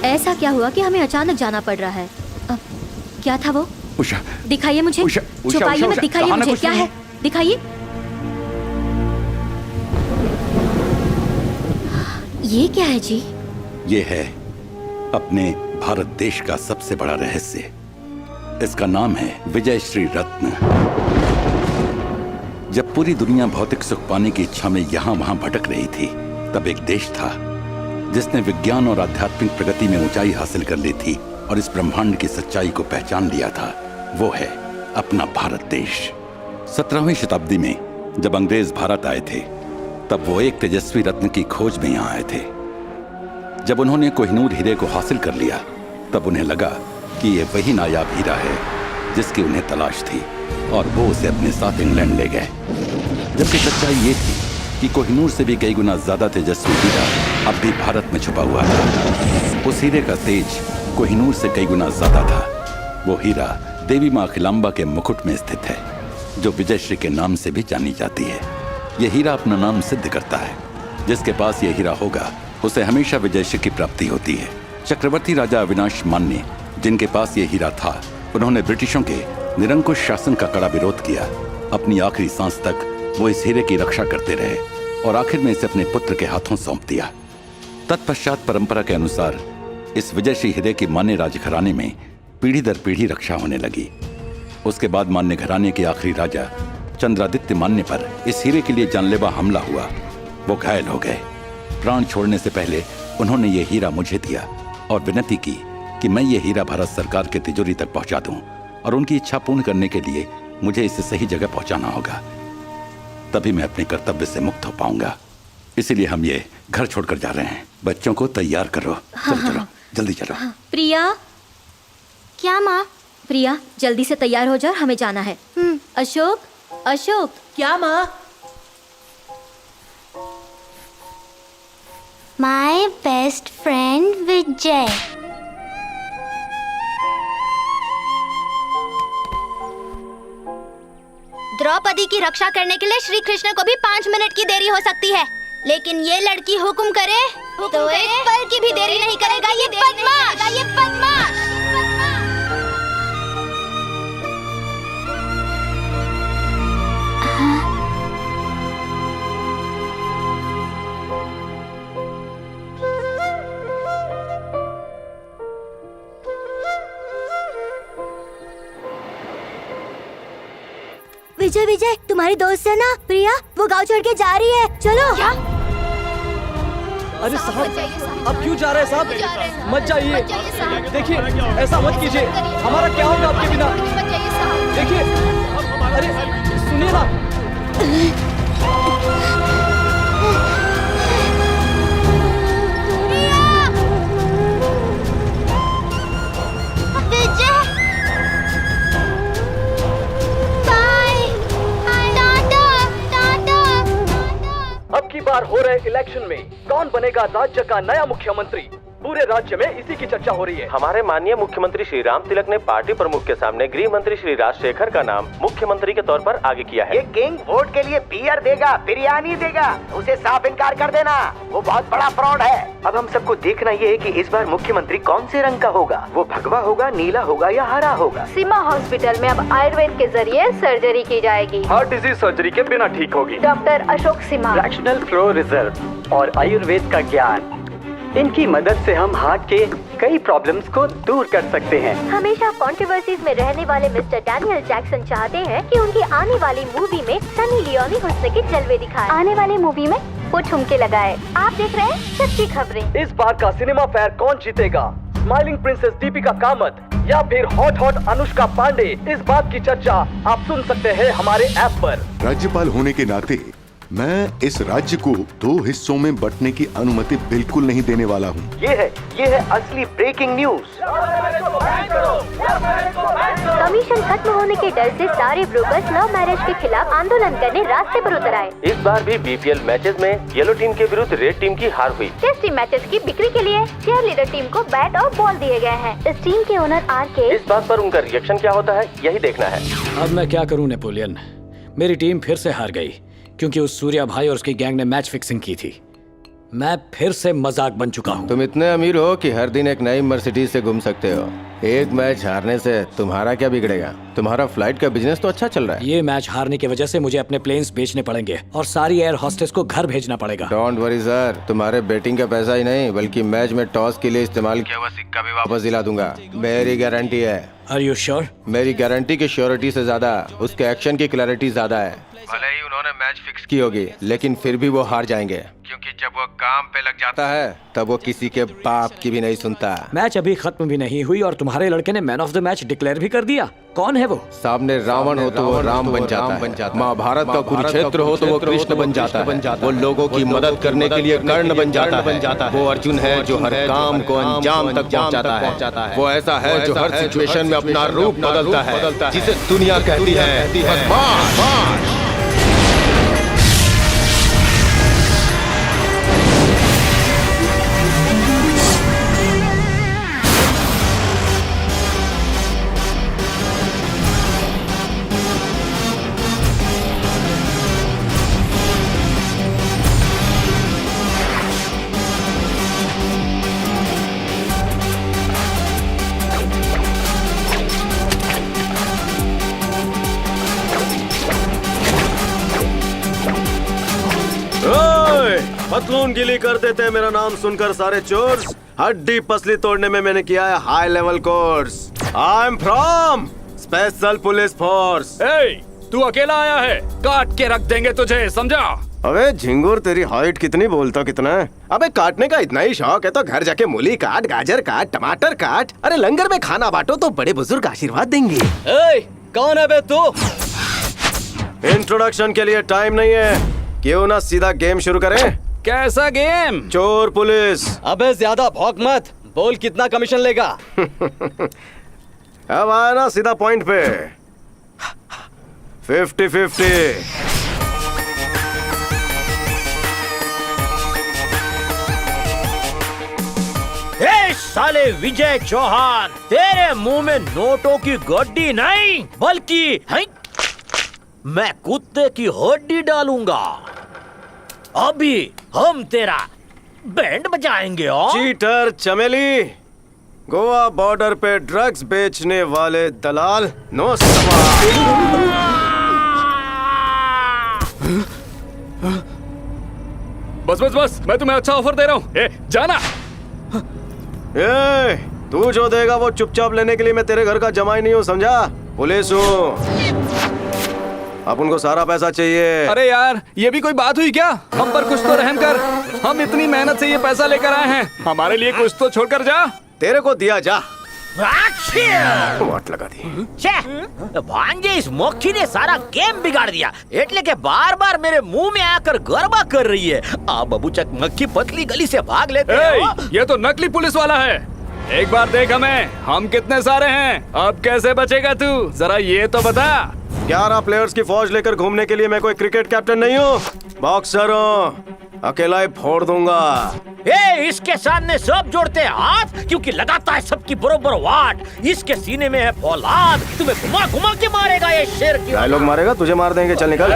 ऐसा क्या हुआ कि हमें अचानक जाना पड़ रहा है? क्या था वो? उषा, दिखाइए मुझे। उषा, उषा, छुपाइए उषा, मत, दिखाइए कहा ना मुझे कुछ क्या नहीं है, दिखाइए। ये क्या है जी? ये है अपने भारत देश का सबसे बड़ा रहस्य। इसका नाम है विजय श्री रत्न। जब पूरी दुनिया भौतिक सुख पाने की इच्छा में यहां वहां भटक रही थी, तब एक देश था जिसने विज्ञान और आध्यात्मिक प्रगति में ऊंचाई हासिल कर ली थी और इस ब्रह्मांड की सच्चाई को पहचान लिया था। वो है अपना भारत देश। 17वीं शताब्दी में जब अंग्रेज भारत आए थे, तब वो एक तेजस्वी रत्न की खोज में यहां आए थे। जब उन्होंने कोहिनूर हीरे को हासिल कर लिया, तब उन्हें लगा कि ये वही नायाब हीरा है जिसकी उन्हें तलाश थी, और वो उसे अपने साथ इंग्लैंड ले गए। जबकि सच्चाई ये थी कि कोहिनूर से भी कई गुना ज्यादा तेजस्वी हीरा अब भी भारत में छुपा हुआ था। उस हीरे का तेज कोहिनूर से कई गुना ज्यादा था। वो हीरा देवी माँ अखिलांबा के मुकुट में स्थित है, जो विजयश्री के नाम से भी जानी जाती है। यह हीरा अपना नाम सिद्ध करता है। जिसके पास यह हीरा होगा, उसे हमेशा विजयश्री की प्राप्ति होती है। चक्रवर्ती राजा अविनाश मान्य, जिनके पास यह हीरा था, उन्होंने ब्रिटिशों के निरंकुश शासन का कड़ा विरोध किया। अपनी आखिरी सांस तक वो इस हीरे की रक्षा करते रहे और आखिर में इसे अपने पुत्र के हाथों सौंप दिया। तत्पश्चात परंपरा के अनुसार इस विजयश्री हीरे की मान्य राजघराने में पीढ़ी दर पीढ़ी रक्षा होने लगी। उसके बाद मान्य घराने के आखिरी राजा चंद्रादित्य मान्य पर इस हीरे के लिए जानलेवा हमला हुआ। वो घायल हो गए। प्राण छोड़ने से पहले उन्होंने ये हीरा मुझे दिया और विनती की कि मैं ये हीरा भारत सरकार के तिजोरी तक पहुंचा दूं, और उनकी इच्छा पूर्ण करने के लिए मुझे इसे सही जगह पहुंचाना होगा। तभी मैं अपने कर्तव्य से मुक्त हो पाऊंगा। इसीलिए हम ये घर छोड़कर जा रहे हैं। बच्चों को तैयार करो। चलो चलो, जल्दी चलो। प्रिया। क्या माँ? प्रिया, जल्दी से तैयार हो जाओ, हमें जाना है। अशोक, अशोक। क्या माँ? माय बेस्ट फ्रेंड विजय। द्रौपदी की रक्षा करने के लिए श्री कृष्ण को भी 5 मिनट की देरी हो सकती है, लेकिन ये लड़की हुक्म करे तो एक पल की भी देरी नहीं करेगा। ये बदमाश, ये बदमाश। विजय, विजय, तुम्हारी दोस्त है ना प्रिया, वो गांव छोड़ के जा रही है। चलो। क्या? अरे साहब, अब क्यों जा रहे हैं साहब? मत जाइए। देखिए, ऐसा मत कीजिए। हमारा क्या होगा आपके बिना? देखिए, अरे सुनिए ना। अब की बार हो रहे इलेक्शन में कौन बनेगा राज्य का नया मुख्यमंत्री? पूरे राज्य में इसी की चर्चा हो रही है। हमारे माननीय मुख्यमंत्री श्री राम तिलक ने पार्टी प्रमुख के सामने गृह मंत्री श्री राजशेखर का नाम मुख्यमंत्री के तौर पर आगे किया है। ये किंग वोट के लिए बियर देगा, बिरयानी देगा, उसे साफ इनकार कर देना। वो बहुत बड़ा फ्रॉड है। अब हम सबको देखना ये है कि इस बार मुख्यमंत्री कौन से रंग का होगा। वो भगवा होगा, नीला होगा या हरा होगा। सीमा हॉस्पिटल में अब आयुर्वेद के जरिए सर्जरी की जाएगी। हार्ट डिजीज सर्जरी के बिना ठीक होगी। Doctor Ashok Simha. Fractional flow reserve और आयुर्वेद का ज्ञान, इनकी मदद से हम हार्ट के कई प्रॉब्लम्स को दूर कर सकते हैं। हमेशा कंट्रोवर्सीज में रहने वाले मिस्टर डैनियल जैक्सन चाहते हैं कि उनकी आने वाली मूवी में सनी लियोनी हुस्न के जलवे दिखाए। आने वाली मूवी में वो ठुमके लगाए। आप देख रहे हैं सच्ची खबरें। इस बार का सिनेमा फेयर कौन जीतेगा? स्माइलिंग प्रिंसेस दीपिका कामत या फिर हॉट हॉट अनुष्का पांडे? इस बात की चर्चा आप सुन सकते हैं हमारे ऐप पर। राज्यपाल होने के नाते मैं इस राज्य को 2 हिस्सों में बंटने की अनुमति बिल्कुल नहीं देने वाला हूँ। ये है असली ब्रेकिंग न्यूज। कमीशन खत्म होने के डर से सारे ब्रोकर्स लव मैरिज के खिलाफ आंदोलन करने रास्ते पर उतर आए। इस बार भी बीपीएल मैचेस में येलो टीम के विरुद्ध रेड टीम की हार हुई। टेस्ट टीम मैचेस की बिक्री के लिए चेयर लीडर टीम को बैट और बॉल दिए गए हैं। इस टीम के ओनर आरके, इस बात पर उनका रिएक्शन क्या होता है, यही देखना है। अब मैं क्या करूं नेपोलियन, मेरी टीम फिर से हार गई क्योंकि उस सूर्या भाई और उसकी गैंग ने मैच फिक्सिंग की थी। मैं फिर से मजाक बन चुका हूँ। तुम इतने अमीर हो कि हर दिन एक नई मर्सिडीज से घूम सकते हो। एक मैच हारने से तुम्हारा क्या बिगड़ेगा? तुम्हारा फ्लाइट का बिजनेस तो अच्छा चल रहा है। ये मैच हारने की वजह से मुझे अपने प्लेन्स बेचने पड़ेंगे और सारी एयर हॉस्टेस को घर भेजना पड़ेगा। डोंट वरी सर, तुम्हारे बेटिंग का पैसा ही नहीं बल्कि मैच में टॉस के लिए इस्तेमाल किया हुआ सिक्का भी वापस दिला दूंगा। मेरी गारंटी है। Are you sure? मेरी गारंटी की श्योरिटी से ज्यादा उसके एक्शन की क्लैरिटी ज्यादा है। भले ही उन्होंने मैच फिक्स की होगी लेकिन फिर भी वो हार जाएंगे, क्योंकि जब वो काम पे लग जाता है तब वो किसी के बाप की भी नहीं सुनता। मैच अभी खत्म भी नहीं हुई और तुम्हारे लड़के ने man of the match declare भी कर दिया। कौन है वो? सामने रावण हो तो वो राम बन जाता है, महाभारत का कुरुक्षेत्र हो तो वो कृष्ण बन जाता है, वो लोगों की मदद करने के लिए कर्ण बन जाता है, वो अर्जुन है जो हर काम को अंजाम तक पहुंचाता है, वो ऐसा है जो हर सिचुएशन में अपना रूप बदलता है, जिसे दुनिया कहती है पतलून गिली कर देते हैं मेरा नाम सुनकर सारे चोर। हड्डी पसली तोड़ने में मैंने किया है high level course. I am from special police force. तू अकेला आया है, काट के रख देंगे तुझे, समझा? अबे झिंगुर, तेरी हाइट कितनी, बोलता कितना है? अबे काटने का इतना ही शौक है तो घर जाके मूली काट, गाजर काट, टमाटर काट। अरे लंगर में खाना बांटो तो बड़े बुजुर्ग आशीर्वाद देंगे। कौन है बे तू? इंट्रोडक्शन के लिए टाइम नहीं है, क्यों ना सीधा गेम शुरू करें? कैसा गेम? चोर पुलिस। अबे ज्यादा भौंक मत, बोल कितना कमीशन लेगा? अब आया ना सीधा पॉइंट पे। 50-50। साले विजय चौहान, तेरे मुंह में नोटों की गड्डी नहीं बल्कि मैं कुत्ते की हड्डी डालूंगा। अभी हम तेरा बैंड बजाएंगे। और चीटर चमेली, गोवा बॉर्डर पे ड्रग्स बेचने वाले दलाल, नो सवाल। बस बस बस, मैं तुम्हें अच्छा ऑफर दे रहा हूँ, जाना। तू जो देगा वो चुपचाप लेने के लिए मैं तेरे घर का जमाई नहीं हूँ, समझा? पुलिस हूँ, अब उनको सारा पैसा चाहिए। अरे यार, ये भी कोई बात हुई क्या? हम पर कुछ तो रहम कर, हम इतनी मेहनत से ये पैसा लेकर आए हैं, हमारे लिए कुछ तो छोड़कर जा। तेरे को दिया, जा। वाट लगा दी। भांजे, इस मक्खी ने सारा गेम बिगाड़ दिया, એટલે के बार बार मेरे मुंह में आकर गरबा कर रही है। आप बबूचक मक्खी पतली गली से भाग लेते हो। ये तो नकली पुलिस वाला है, एक बार देख हमें, हम कितने सारे हैं, अब कैसे बचेगा तू, जरा ये तो बता। 11 प्लेयर्स की फौज लेकर घूमने के लिए मैं कोई क्रिकेट कैप्टन नहीं हूँ, बॉक्सर हूँ, अकेला ही फोड़ दूंगा। इसके सामने सब जोड़ते हैं हाथ, क्योंकि लगाता है सबकी बरोबर वाट। इसके सीने में है फौलाद, तुम्हें घुमा घुमा के मारेगा ये शेर की। डायलॉग मारेगा, तुझे मार देंगे, चल निकल।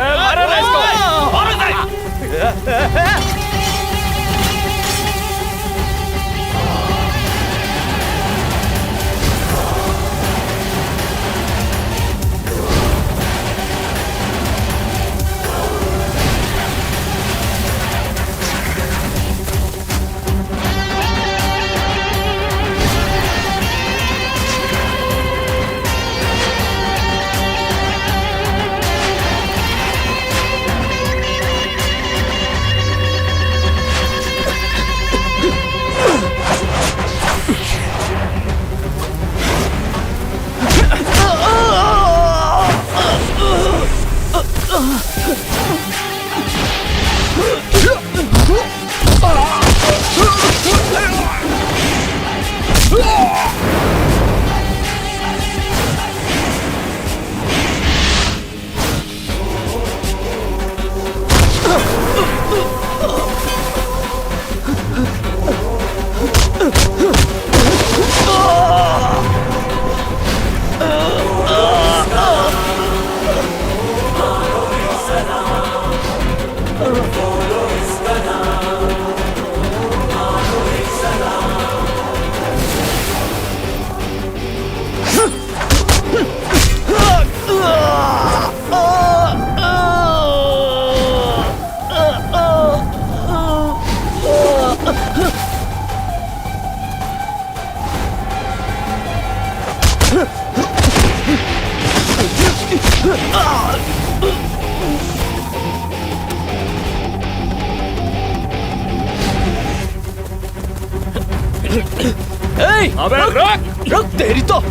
अबे रुक रुक तेरी तो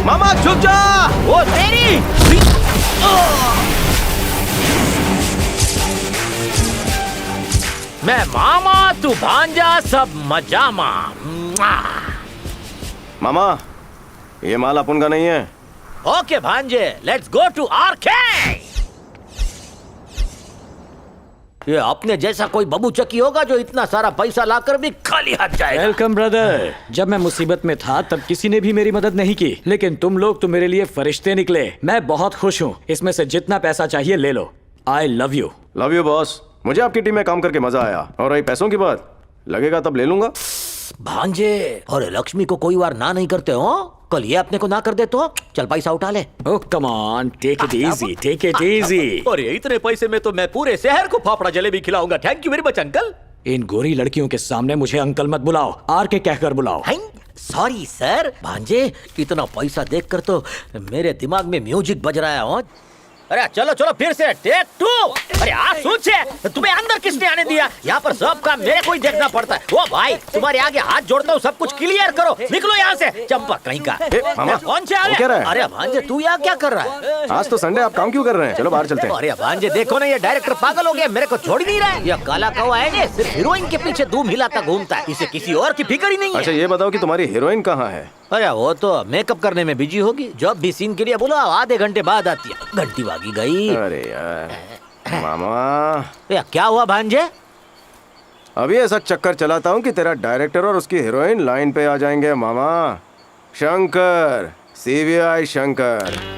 मामा झुक जा। वो तेरी मैं मामा तू भांजा सब मजामा। मामा ये माल अपन का नहीं है। ओके भांजे, लेट्स गो टू आरके। ये अपने जैसा कोई बबू चक्की होगा जो इतना सारा पैसा लाकर भी खाली हाथ जाएगा। Welcome brother. जब मैं मुसीबत में था तब किसी ने भी मेरी मदद नहीं की, लेकिन तुम लोग तो मेरे लिए फरिश्ते निकले। मैं बहुत खुश हूँ। इसमें से जितना पैसा चाहिए ले लो। I love you. Love you boss. मुझे आपकी टीम में काम करके मजा आया। और रही पैसों की बात, लगेगा तब ले लूंगा। भांजे, और लक्ष्मी को कोई बार ना नहीं करते हो। कल ये अपने को ना कर दे तो चल पैसा उठा ले। Oh come on, take it easy, take it easy. और ये इतने पैसे में तो मैं पूरे शहर को फाफड़ा जलेबी खिलाऊंगा। Thank you very much uncle. इन गोरी लड़कियों के सामने मुझे अंकल मत बुलाओ, आर के कहकर बुलाओ। Sorry sir. भांजे, इतना पैसा देखकर तो मेरे दिमाग में म्यूजिक बज रहा है। अरे चलो चलो फिर से टेक 2। अरे आप सोचे तुम्हें अंदर किसने आने दिया? यहाँ पर सब काम मेरे को ही देखना पड़ता है। वो भाई तुम्हारे आगे हाथ जोड़ता हूँ, सब कुछ क्लियर करो। निकलो यहाँ से चंपा कहीं का। मामा, कौन से आ वो क्या रहा है? अरे भांजे तू यहाँ क्या कर रहा है? आज तो संडे, आप काम क्यों कर रहे हैं? चलो बाहर चलते हैं। अरे भांजे देखो ना, ये डायरेक्टर पागल हो गया, मेरे को छोड़ ही नहीं रहा है। ये काला कौवा है, ये सिर्फ हीरोइन के पीछे धूम हिलाता घूमता है। इसे किसी और की फिक्र ही नहीं है। अच्छा ये बताओ कि तुम्हारी हीरोइन कहाँ है? अरे वो तो मेकअप करने में बिजी होगी। जब भी सीन के लिए बोला आधे घंटे बाद आती है। घंटी वागी गई। अरे यार मामा, क्या हुआ भांजे? अभी ऐसा चक्कर चलाता हूँ कि तेरा डायरेक्टर और उसकी हीरोइन लाइन पे आ जाएंगे। मामा शंकर, CBI शंकर।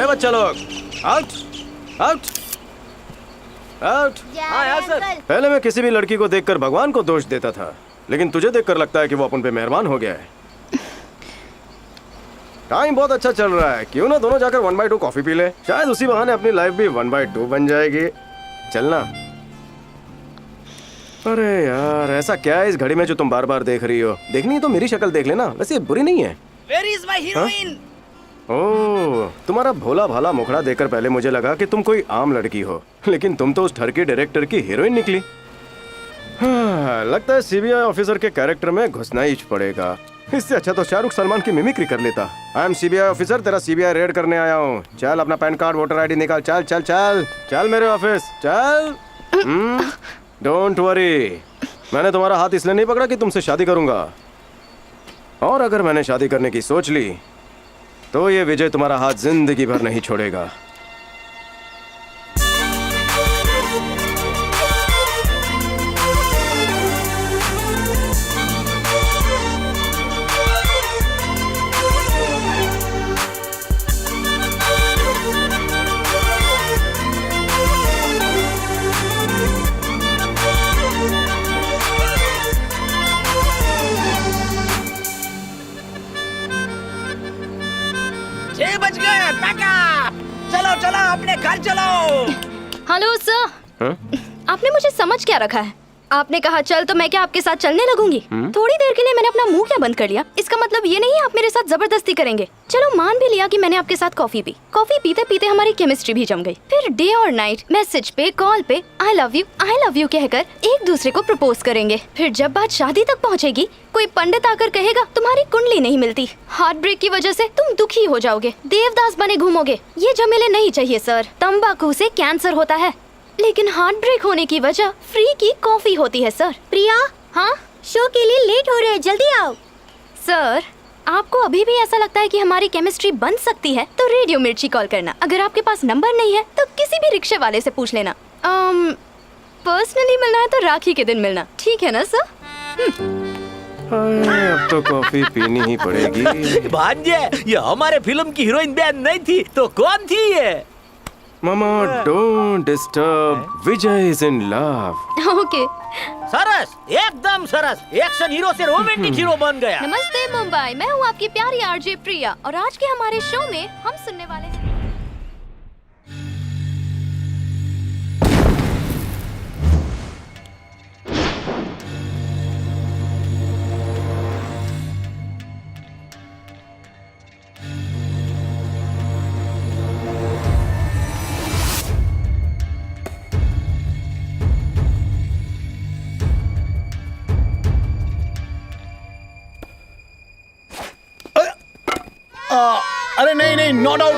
बच्चा लोग आउट आउट आउट। हाँ यार सर। पहले मैं किसी भी लड़की को देखकर भगवान को दोष देता था, लेकिन तुझे देखकर लगता है कि वो अपन पे मेहरबान हो गया है। टाइम बहुत अच्छा चल रहा है, क्यों ना दोनों जाकर 1/2 कॉफी पी ले। शायद उसी बहाने अपनी लाइफ भी 1/2 बन जाएगी। चलना। अरे यार ऐसा क्या है इस घड़ी में जो तुम बार बार देख रही हो? देखनी है तो मेरी शक्ल देख लेना, वैसे बुरी नहीं है। Where is my heroine? ओह, तुम्हारा भोला भाला मुखड़ा देखकर पहले मुझे लगा कि तुम कोई आम लड़की हो, लेकिन तुम तो उस ठरकी डायरेक्टर की हीरोइन निकली। हाँ, लगता है CBI ऑफिसर के कैरेक्टर में घुसना ही पड़ेगा। इससे अच्छा तो शाहरुख सलमान की मिमिक्री कर लेता। आई एम CBI ऑफिसर, तेरा CBI रेड करने आया हूँ। चल अपना पैन कार्ड, वोटर ID निकाल। चल चल चल चल मेरे ऑफिस चल। डोंट वरी, मैंने तुम्हारा हाथ इसलिए नहीं पकड़ा कि तुमसे शादी करूंगा। और अगर मैंने शादी करने की सोच ली तो ये विजय तुम्हारा हाथ जिंदगी भर नहीं छोड़ेगा। बच गए। पैकअप। चलो चलो अपने घर चलो। Hello sir. आपने मुझे समझ क्या रखा है? आपने कहा चल तो मैं क्या आपके साथ चलने लगूंगी? थोड़ी देर के लिए मैंने अपना मुंह क्या बंद कर लिया? इसका मतलब ये नहीं है आप मेरे साथ जबरदस्ती करेंगे। चलो मान भी लिया कि मैंने आपके साथ कॉफी पी। कॉफी पीते पीते हमारी केमिस्ट्री भी जम गई। फिर डे और नाइट मैसेज पे कॉल पे आई लव यू कहकर एक दूसरे को प्रपोज करेंगे। फिर जब बात शादी तक पहुँचेगी कोई पंडित आकर कहेगा तुम्हारी कुंडली नहीं मिलती, हार्ट ब्रेक की वजह से तुम दुखी हो जाओगे, देवदास बने घूमोगे। ये झमेले नहीं चाहिए सर। तंबाकू से कैंसर होता है लेकिन हार्ट ब्रेक होने की वजह फ्री की कॉफी होती है सर। प्रिया, हाँ शो के लिए लेट हो रहे हैं, जल्दी आओ। सर आपको अभी भी ऐसा लगता है कि हमारी केमिस्ट्री बन सकती है तो रेडियो मिर्ची कॉल करना। अगर आपके पास नंबर नहीं है तो किसी भी रिक्शे वाले से पूछ लेना। पर्सनली मिलना है तो राखी के दिन मिलना, ठीक है ना सर? अब तो कॉफी पीनी ही पड़ेगी। भांजे, ये हमारे फिल्म की हीरोइन बहन नहीं थी तो कौन थी ये? मामा don't disturb, Vijay is in love. Okay. सरस, एकदम सरस। एक्शन हीरो से रोमांटिक हीरो बन गया। नमस्ते मुंबई, मैं हूँ आपकी प्यारी आरजे प्रिया और आज के हमारे शो में हम सुनने वाले हैं। अरे नहीं नहीं, not out.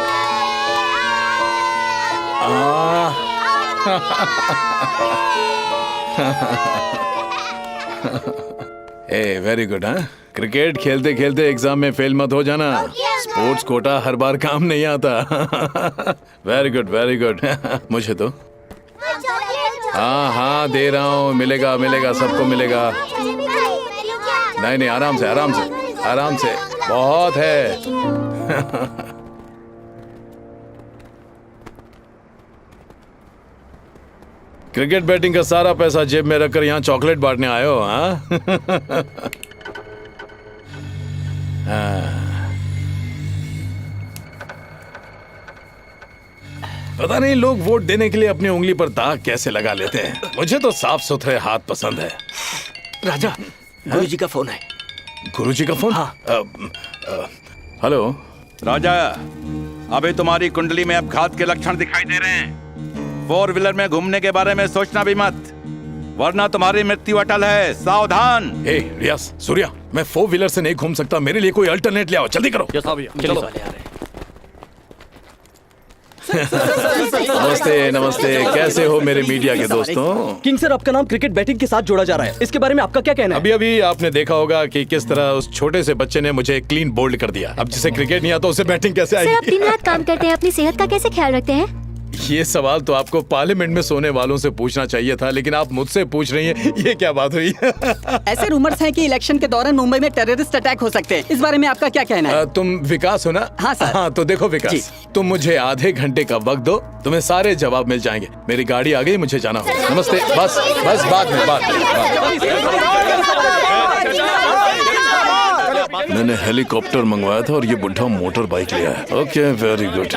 A very good. हाँ, क्रिकेट खेलते खेलते एग्जाम में फेल मत हो जाना। स्पोर्ट्स कोटा हर बार काम नहीं आता। Very good very good. मुझे तो हाँ दे रहा हूँ, मिलेगा मिलेगा, सबको मिलेगा। नहीं नहीं, आराम से आराम से आराम से, बहुत है। क्रिकेट बैटिंग का सारा पैसा जेब में रखकर यहाँ चॉकलेट बांटने आए हो? हाँ? पता नहीं लोग वोट देने के लिए अपनी उंगली पर दाग कैसे लगा लेते हैं। मुझे तो साफ सुथरे हाथ पसंद है। राजा, गुरुजी का फोन है। गुरुजी का फोन? हाँ। हेलो राजा, अभी तुम्हारी कुंडली में अपघात के लक्षण दिखाई दे रहे हैं। 4 व्हीलर में घूमने के बारे में सोचना भी मत, वरना तुम्हारी मृत्यु अटल है। सावधान। हे रियाज, सूर्या, मैं 4 व्हीलर से नहीं घूम सकता, मेरे लिए कोई अल्टरनेट ले आओ, जल्दी करो। चलो। नमस्ते नमस्ते, कैसे हो मेरे मीडिया के दोस्तों? किंग सर, आपका नाम क्रिकेट बैटिंग के साथ जोड़ा जा रहा है, इसके बारे में आपका क्या कहना है? अभी अभी आपने देखा होगा कि किस तरह उस छोटे से बच्चे ने मुझे क्लीन बोल्ड कर दिया। अब जिसे क्रिकेट नहीं आता उसे बैटिंग कैसे सर, आप आएगी? दिन रात काम करते हैं, अपनी सेहत का कैसे ख्याल रखते हैं? ये सवाल तो आपको पार्लियामेंट में सोने वालों से पूछना चाहिए था, लेकिन आप मुझसे पूछ रही हैं, ये क्या बात हुई? ऐसे रूमर्स हैं कि इलेक्शन के दौरान मुंबई में टेररिस्ट अटैक हो सकते हैं, इस बारे में आपका क्या कहना है? तुम विकास हो ना? हाँ सर। हाँ तो देखो विकास, तुम मुझे आधे घंटे का वक्त दो, तुम्हें सारे जवाब मिल जाएंगे। मेरी गाड़ी आ गई, मुझे जाना होगा। नमस्ते। बस बस बाद में मैंने हेलीकॉप्टर मंगवाया था और ये बुढ़ा मोटर बाइक लिया है। Okay, very good.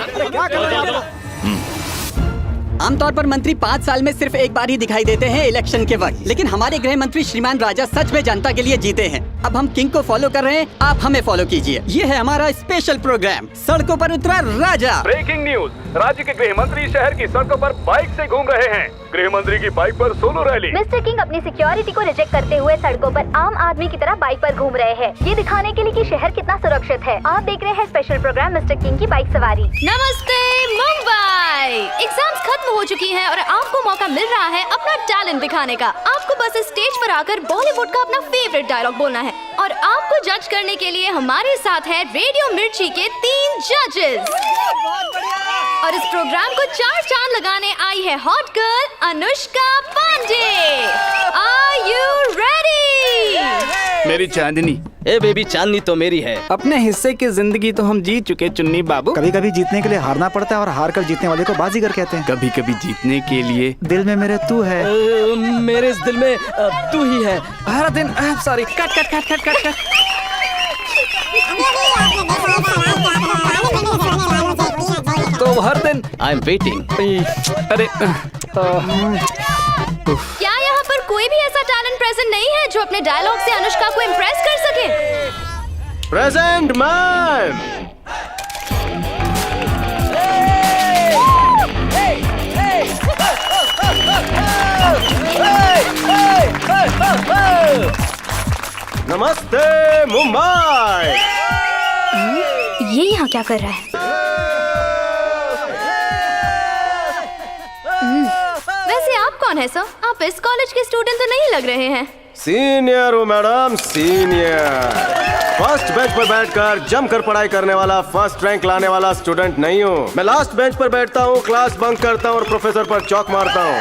आमतौर पर मंत्री 5 साल में सिर्फ एक बार ही दिखाई देते हैं इलेक्शन के वक्त, लेकिन हमारे गृह मंत्री श्रीमान राजा सच में जनता के लिए जीते हैं। अब हम किंग को फॉलो कर रहे हैं, आप हमें फॉलो कीजिए। ये है हमारा स्पेशल प्रोग्राम, सड़कों पर उतरा राजा। ब्रेकिंग न्यूज, राज्य के गृह मंत्री शहर की सड़कों पर बाइक से घूम रहे हैं। गृह मंत्री की बाइक पर सोलो रैली। मिस्टर किंग अपनी सिक्योरिटी को रिजेक्ट करते हुए सड़कों पर आम आदमी की तरह बाइक पर घूम रहे हैं, ये दिखाने के लिए कि शहर कितना सुरक्षित है। आप देख रहे हैं स्पेशल प्रोग्राम मिस्टर किंग की बाइक सवारी। नमस्ते मुंबई, एग्जाम्स खत्म हो चुकी हैं और आपको मौका मिल रहा है अपना टैलेंट दिखाने का। आपको बस स्टेज पर आकर बॉलीवुड का अपना फेवरेट डायलॉग बोलना है और आपको जज करने के लिए हमारे साथ है रेडियो मिर्ची के 3 जजेस। और इस प्रोग्राम को 4 चांद लगाने आई है hot girl Anushka Pandey. Are you ready? मेरी चांदनी, ए बेबी चांदनी तो मेरी है। अपने हिस्से की जिंदगी तो हम जीत चुके चुन्नी बाबू। कभी कभी जीतने के लिए हारना पड़ता है और हार कर जीतने वाले को बाजीगर कहते हैं। कभी कभी जीतने के लिए दिल में मेरे तू है। मेरे इस दिल में तू ही है। हर दिन sorry, cut cut cut cut cut cut. तो हर दिन आई एम वेटिंग। अरे क्या यहाँ पर कोई कोई भी ऐसा टैलेंट प्रेजेंट नहीं है जो अपने डायलॉग से अनुष्का को इम्प्रेस कर सके? Present ma'am. नमस्ते मुंबई। ये यहाँ क्या कर रहा है? वैसे आप कौन है सर? आप इस कॉलेज के स्टूडेंट तो नहीं लग रहे हैं। सीनियर हूँ मैडम, सीनियर। फर्स्ट बेंच पर बैठकर जमकर पढ़ाई करने वाला, फर्स्ट रैंक लाने वाला स्टूडेंट नहीं हूँ। मैं लास्ट बेंच पर बैठता हूँ, क्लास बंक करता हूँ और प्रोफेसर पर चौक मारता हूँ।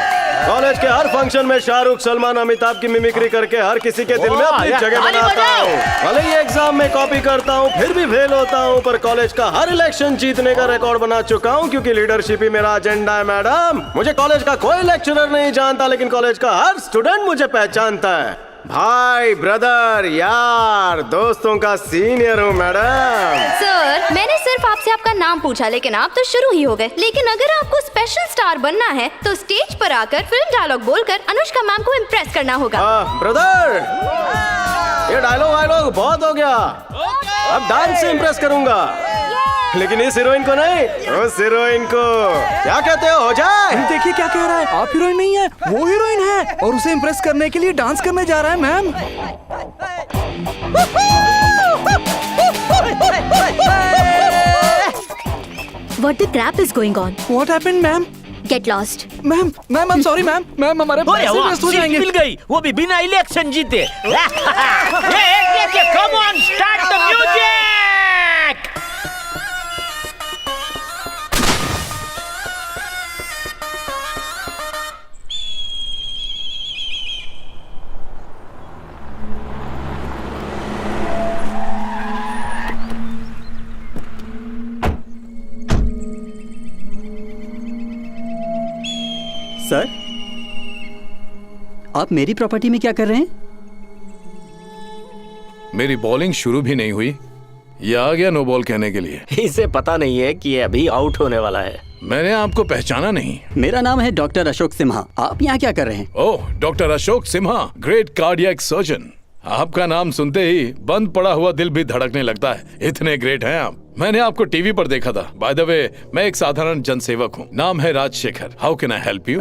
कॉलेज के हर फंक्शन में शाहरुख, सलमान, अमिताभ की मिमिक्री करके हर किसी के दिल में अपनी जगह बनाता हूँ। भले ही एग्जाम में कॉपी करता हूँ, फिर भी फेल होता हूँ, पर कॉलेज का हर इलेक्शन जीतने का रिकॉर्ड बना चुका हूँ, क्योंकि लीडरशिप ही मेरा एजेंडा है मैडम। मुझे कॉलेज का कोई लेक्चरर नहीं जानता, लेकिन कॉलेज का हर स्टूडेंट मुझे पहचानता है। भाई, ब्रदर, यार, दोस्तों का सीनियर हूँ मैडम। सर, मैंने सिर्फ आपसे आपका नाम पूछा, लेकिन आप तो शुरू ही हो गए। लेकिन अगर आपको स्पेशल स्टार बनना है तो स्टेज पर आकर फिल्म डायलॉग बोलकर अनुष्का मैम को इम्प्रेस करना होगा। ब्रदर, ये डायलॉग बहुत हो गया। अब डांस से इम्प्रेस करूंगा, लेकिन इस हीरोइन को नहीं, उस हीरोइन को। क्या कहते हो जाए? देखिए क्या कह रहा है। आप हीरोइन नहीं है, वो हीरोइन है, और उसे इम्प्रेस करने के लिए डांस करने जा रहा है ma'am. What the crap is going on? What happened, ma'am? Get lost. Ma'am, I'm sorry, ma'am हमारे पैसे वेस्ट हो जाएंगे। मिल गई, वो भी बिना इलेक्शन जीते। Come on, start the music! Sir, आप मेरी प्रॉपर्टी में क्या कर रहे हैं? मेरी बॉलिंग शुरू भी नहीं हुई, ये आ गया नो बॉल कहने के लिए। इसे पता नहीं है कि ये अभी आउट होने वाला है। मैंने आपको पहचाना नहीं। मेरा नाम है डॉक्टर अशोक सिम्हा। आप यहाँ क्या कर रहे हैं? Oh, doctor Ashok Simha, great cardiac surgeon. आपका नाम सुनते ही बंद पड़ा हुआ दिल भी धड़कने लगता है, इतने ग्रेट हैं आप। मैंने आपको टीवी पर देखा था। बाय द वे, मैं एक साधारण जनसेवक हूँ, नाम है Rajshekhar. How can I help you?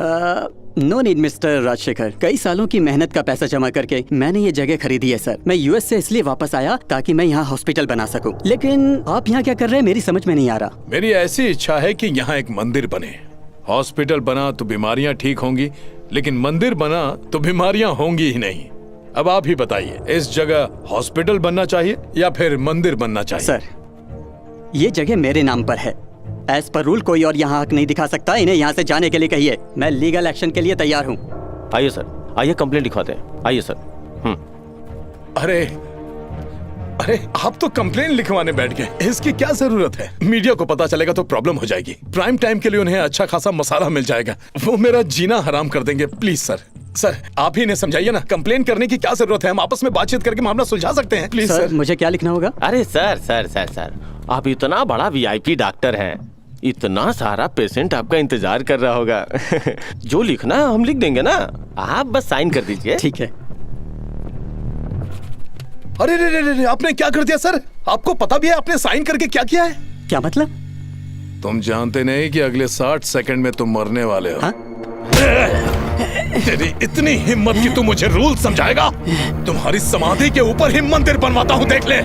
No need mister Rajshekhar. कई सालों की मेहनत का पैसा जमा करके मैंने ये जगह खरीदी है सर। मैं यूएस से इसलिए वापस आया ताकि मैं यहाँ हॉस्पिटल बना सकूं। लेकिन आप यहाँ क्या कर रहे हैं, मेरी समझ में नहीं आ रहा। मेरी ऐसी इच्छा है कि यहाँ एक मंदिर बने। हॉस्पिटल बना तो बीमारियाँ ठीक होंगी, लेकिन मंदिर बना तो बीमारियाँ होंगी ही नहीं। अब आप ही बताइए, इस जगह हॉस्पिटल बनना चाहिए या फिर मंदिर बनना चाहिए? सर, ये जगह मेरे नाम पर है। एज पर रूल कोई और यहाँ हक नहीं दिखा सकता। इन्हें यहाँ से जाने के लिए कहिए। मैं लीगल एक्शन के लिए तैयार हूँ। आइए सर, आइए कंप्लेंट लिखवाते हैं। आइए सर। अरे आप तो कंप्लेंट लिखवाने बैठ गए। इसकी क्या जरूरत है? मीडिया को पता चलेगा तो प्रॉब्लम हो जाएगी। प्राइम टाइम के लिए उन्हें अच्छा खासा मसाला मिल जाएगा, वो मेरा जीना हराम कर देंगे। प्लीज सर, आप ही इन्हें समझाइए ना, कंप्लेन करने की क्या जरूरत है? हम आपस में बातचीत करके मामला सुलझा सकते हैं। Please sir. मुझे क्या लिखना होगा? अरे सर, आप इतना बड़ा वीआईपी डॉक्टर हैं, इतना सारा पेशेंट आपका इंतजार कर रहा होगा। जो लिखना है हम लिख देंगे ना, आप बस साइन कर दीजिए। ठीक है। अरे आपने क्या कर दिया सर? आपको पता भी है आपने साइन करके क्या किया है? क्या मतलब? तुम जानते नहीं कि अगले 60 सेकंड में तुम मरने वाले हो। तेरी इतनी हिम्मत कि तू मुझे रूल समझाएगा? तुम्हारी समाधि के ऊपर ही मंदिर बनवाता हूँ, देख ले।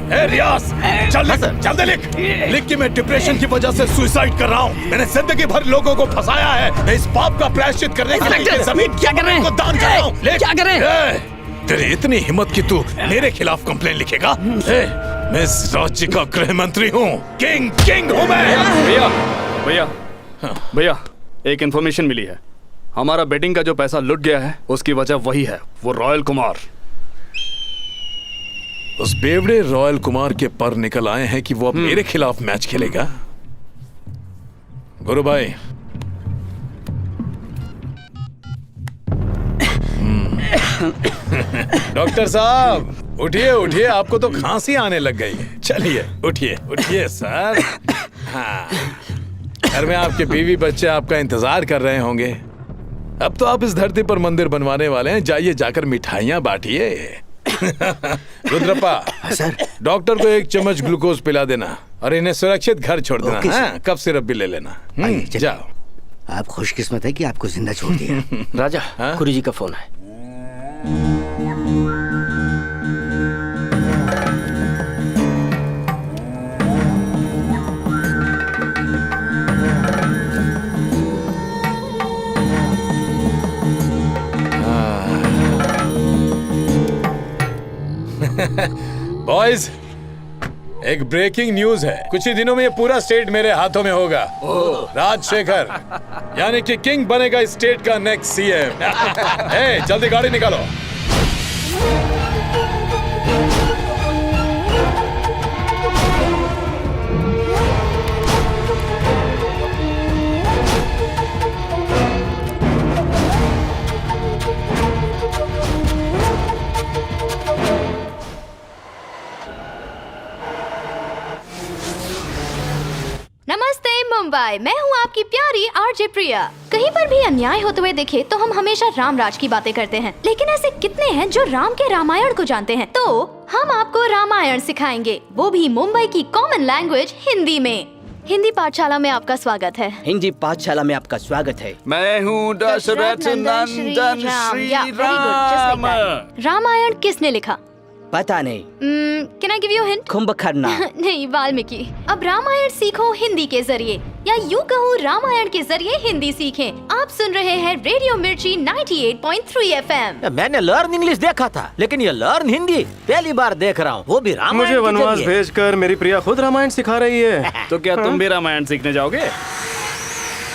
रियाज, जल्दी लिख कि मैं डिप्रेशन की वजह से सुसाइड कर रहा हूँ। मैंने जिंदगी भर लोगों को फंसाया है। मैं इस पाप का प्रायश्चित करने के लिए जमीन क्या कर रहे हैं? को दान कर रहा हूँ। क्या कर रहे हैं? तेरी इतनी हिम्मत कि तू मेरे खिलाफ कंप्लेन लिखेगा? मैं इस राज्य का गृह मंत्री हूँ। किंग हूँ मैं। भैया, एक इन्फॉर्मेशन मिली है। हमारा बेटिंग का जो पैसा लुट गया है, उसकी वजह वही है, वो रॉयल कुमार। उस बेवड़े रॉयल कुमार के पर निकल आए हैं कि वो अब मेरे खिलाफ मैच खेलेगा। गुरु भाई, डॉक्टर साहब उठिए, आपको तो खांसी आने लग गई है। चलिए उठिए सर। हाँ, घर में आपके बीवी बच्चे आपका इंतजार कर रहे होंगे। अब तो आप इस धरती पर मंदिर बनवाने वाले हैं, जाइए जाकर मिठाइयाँ बांटिए। रुद्रप्पा सर, डॉक्टर को 1 चम्मच ग्लूकोज पिला देना और इन्हें सुरक्षित घर छोड़ देना। हाँ, कफ सिरप भी ले लेना। जाओ। आप खुशकिस्मत है कि आपको जिंदा छोड़ दिया। राजा, गुरुजी का फोन है। बॉयज, एक ब्रेकिंग न्यूज है। कुछ ही दिनों में ये पूरा स्टेट मेरे हाथों में होगा। राजशेखर यानी कि किंग बनेगा इस स्टेट का नेक्स्ट सीएम। जल्दी गाड़ी निकालो। नमस्ते मुंबई, मैं हूँ आपकी प्यारी आरजे प्रिया। कहीं पर भी अन्याय होते हुए दिखे तो हम हमेशा राम राज की बातें करते हैं, लेकिन ऐसे कितने हैं जो राम के रामायण को जानते हैं। तो हम आपको रामायण सिखाएंगे, वो भी मुंबई की कॉमन लैंग्वेज हिंदी में। हिंदी पाठशाला में आपका स्वागत है। हिंदी पाठशाला में आपका स्वागत है। मैं हूँ दशरथ नंदन श्री राम। रामायण किसने लिखा? पता नहीं। Can I give you hint? Kumbhakarna. नहीं, वाल्मीकि। अब रामायण सीखो हिंदी के जरिए, या यूँ कहूँ रामायण के जरिए हिंदी सीखें। आप सुन रहे हैं रेडियो मिर्ची 98.3 FM। मैंने लर्न इंग्लिश देखा था, लेकिन ये लर्न हिंदी पहली बार देख रहा हूँ, वो भी रामायण। मुझे वनवास भेजकर मेरी प्रिया खुद रामायण सिखा रही है। तो क्या तुम भी रामायण सीखने जाओगे?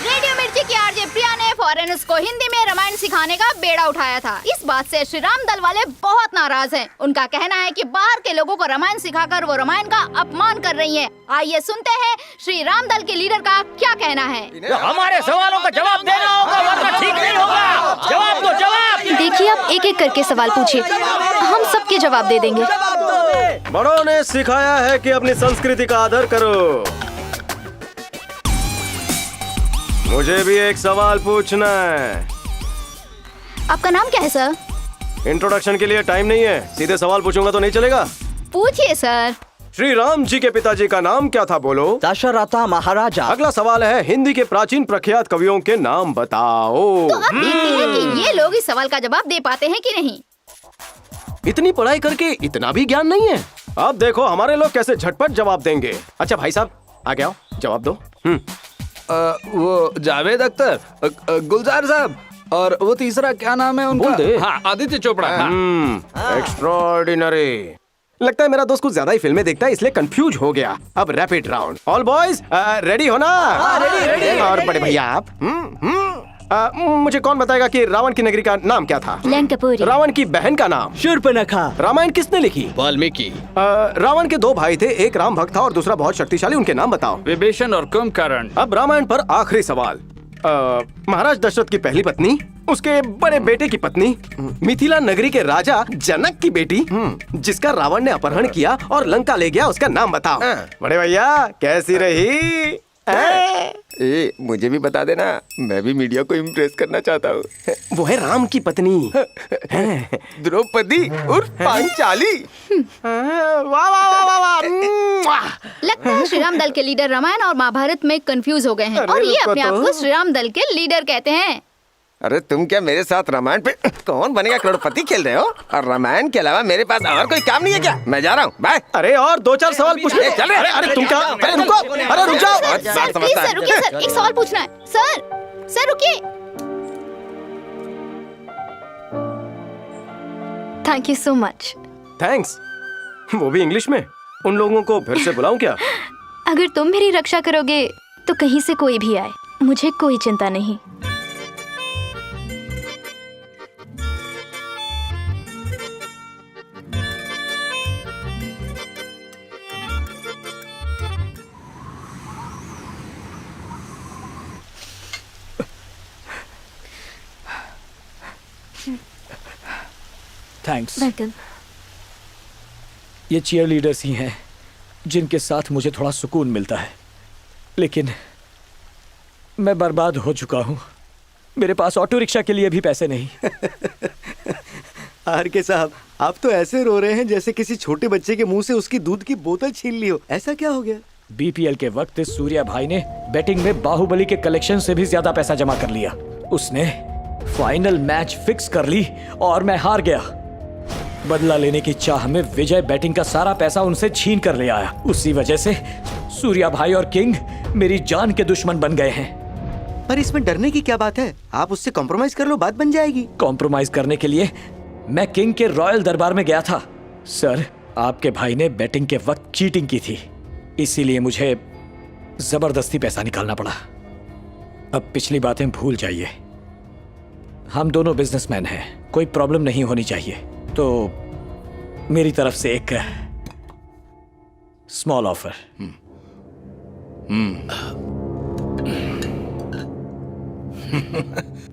रेडियो मिर्ची की आरजे प्रिया ने फॉरेनर्स को हिंदी में रामायण सिखाने का बेड़ा उठाया था। इस बात से श्री राम दल वाले बहुत नाराज हैं। उनका कहना है कि बाहर के लोगों को रामायण सिखाकर वो रामायण का अपमान कर रही हैं। आइए सुनते हैं श्री राम दल के लीडर का क्या कहना है। हमारे सवालों का जवाब देना होगा, वरना ठीक नहीं होगा। जवाब दो, जवाब। देखिए, आप एक एक करके सवाल पूछिए, हम सबके जवाब दे देंगे। बड़ों ने सिखाया है कि अपनी संस्कृति का आदर करो। मुझे भी एक सवाल पूछना है। आपका नाम क्या है सर? इंट्रोडक्शन के लिए टाइम नहीं है, सीधे सवाल पूछूंगा तो नहीं चलेगा। पूछिए सर। श्री राम जी के पिताजी का नाम क्या था, बोलो। दशरथ महाराजा। अगला सवाल है, हिंदी के प्राचीन प्रख्यात कवियों के नाम बताओ। तो अब देखते हैं कि ये लोग इस सवाल का जवाब दे पाते हैं कि नहीं। इतनी पढ़ाई करके इतना भी ज्ञान नहीं है। अब देखो हमारे लोग कैसे झटपट जवाब देंगे। अच्छा भाई साहब, आगे आओ, जवाब दो। वो जावेद अख्तर, गुलजार साहब, और वो तीसरा क्या नाम है उनका? हाँ, आदित्य चोपड़ा। एक्स्ट्राऑर्डिनरी। लगता है मेरा दोस्त कुछ ज्यादा ही फिल्में देखता है, इसलिए कंफ्यूज हो गया। अब rapid round. All boys ready हो ना? रेडी। और बड़े भैया आप? मुझे कौन बताएगा कि रावण की नगरी का नाम क्या था? लंकापुरी। रावण की बहन का नाम? शूर्पणखा। रामायण किसने लिखी? वाल्मीकि। रावण के 2 भाई थे, एक राम भक्त था और दूसरा बहुत शक्तिशाली। उनके नाम बताओ। विभीषण और कुंभकर्ण। अब रामायण पर आखिरी सवाल। महाराज दशरथ की पहली पत्नी, उसके बड़े बेटे की पत्नी, मिथिला नगरी के राजा जनक की बेटी, जिसका रावण ने अपहरण किया और लंका ले गया, उसका नाम बताओ। बड़े भैया कैसी रही? मुझे भी बता देना, मैं भी मीडिया को इम्प्रेस करना चाहता हूँ। वो है राम की पत्नी द्रौपदी उर्फ पांचाली। वाह वाह वाह वाह। लगता है श्री राम दल के लीडर रामायण और महाभारत में कंफ्यूज हो गए हैं, और ये अपने आप को श्री राम दल के लीडर कहते हैं। अरे तुम क्या मेरे साथ रामायण पे कौन बनेगा करोड़पति खेल रहे हो? और रामायण के अलावा मेरे पास और कोई काम नहीं है क्या? मैं जा रहा हूँ, बाय। अरे और 2-4 सवाल पूछ ले। चल। अरे तुम क्या? अरे रुको, अरे रुक जाओ। सर प्लीज सर, रुकिए सर, एक सवाल पूछना है। सर रुकिए। Thank you so much. Thanks, वो भी इंग्लिश में। उन लोगों को फिर से बुलाऊं क्या? अगर तुम मेरी रक्षा करोगे तो कहीं से कोई भी आए, मुझे कोई चिंता नहीं। थैंक्स। वेलकम। ये चीयर लीडर्स ही हैं जिनके साथ मुझे थोड़ा सुकून मिलता है, लेकिन मैं बर्बाद हो चुका हूँ। मेरे पास ऑटो रिक्शा के लिए भी पैसे नहीं। आर के साहब, आप तो ऐसे रो रहे हैं जैसे किसी छोटे बच्चे के मुंह से उसकी दूध की बोतल छीन ली हो। ऐसा क्या हो गया? बीपीएल के वक्त सूर्या भाई ने बैटिंग में बाहुबली के कलेक्शन से भी ज्यादा पैसा जमा कर लिया। उसने फाइनल मैच फिक्स कर ली और मैं हार गया। बदला लेने की चाह में विजय बैटिंग का सारा पैसा उनसे छीन कर ले आया। उसी वजह से सूर्या भाई और किंग मेरी जान के दुश्मन बन गए हैं। पर इसमें डरने की क्या बात है? आप उससे कॉम्प्रोमाइज कर लो, बात बन जाएगी। कॉम्प्रोमाइज करने के लिए मैं किंग के रॉयल दरबार में गया था। सर, आपके भाई ने बैटिंग के वक्त चीटिंग की थी, इसीलिए मुझे जबरदस्ती पैसा निकालना पड़ा। अब पिछली बातें भूल जाइए। हम दोनों बिजनेसमैन हैं, कोई प्रॉब्लम नहीं होनी चाहिए। तो मेरी तरफ से एक स्मॉल ऑफर।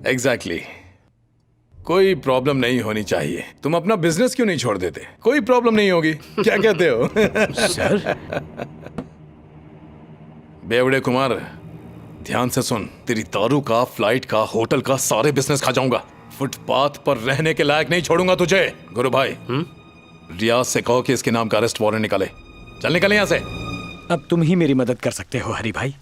एग्जैक्टली। कोई प्रॉब्लम नहीं होनी चाहिए। तुम अपना बिजनेस क्यों नहीं छोड़ देते? कोई प्रॉब्लम नहीं होगी। क्या कहते हो? सर, बेवड़े कुमार, ध्यान से सुन। तेरी दारू का, फ्लाइट का, होटल का सारे बिजनेस खा जाऊंगा। फुटपाथ पर रहने के लायक नहीं छोड़ूंगा तुझे। गुरु भाई, रियाज से कहो कि इसके नाम का अरेस्ट वारंट निकाले। चल निकल यहाँ से। अब तुम ही मेरी मदद कर सकते हो हरी भाई।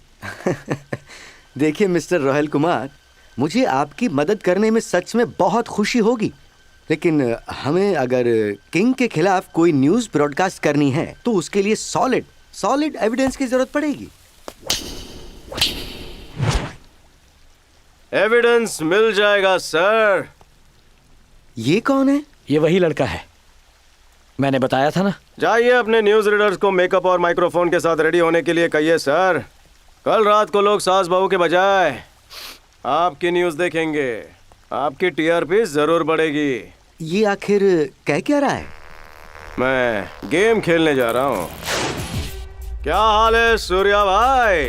देखिए मिस्टर रोहिल कुमार, मुझे आपकी मदद करने में सच में बहुत खुशी होगी, लेकिन हमें अगर किंग के खिलाफ कोई न्यूज़ ब्रॉडकास्ट करनी है तो उसके लिए सॉलिड एविडेंस की जरूरत पड़ेगी। एविडेंस मिल जाएगा सर। ये कौन है? ये वही लड़का है, मैंने बताया था ना। जाइए अपने न्यूज रीडर्स को मेकअप और माइक्रोफोन के साथ रेडी होने के लिए कहिए सर। कल रात को लोग सास बहू के बजाय आपकी न्यूज देखेंगे। आपकी टीआरपी जरूर बढ़ेगी। ये आखिर कह क्या रहा है? मैं गेम खेलने जा रहा हूँ। क्या हाल है सूर्या भाई?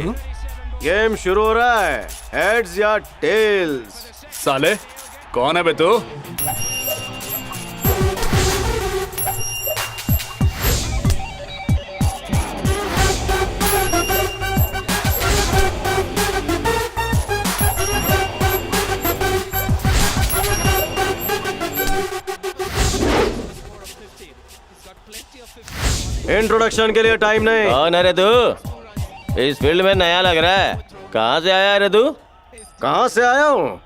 गेम शुरू हो रहा है, हेड्स या टेल्स? साले कौन है बे तू? इंट्रोडक्शन के लिए टाइम नहीं। कौन है रे तू? इस फील्ड में नया लग रहा है। कहाँ से आया रे तू? कहाँ से आया हूँ?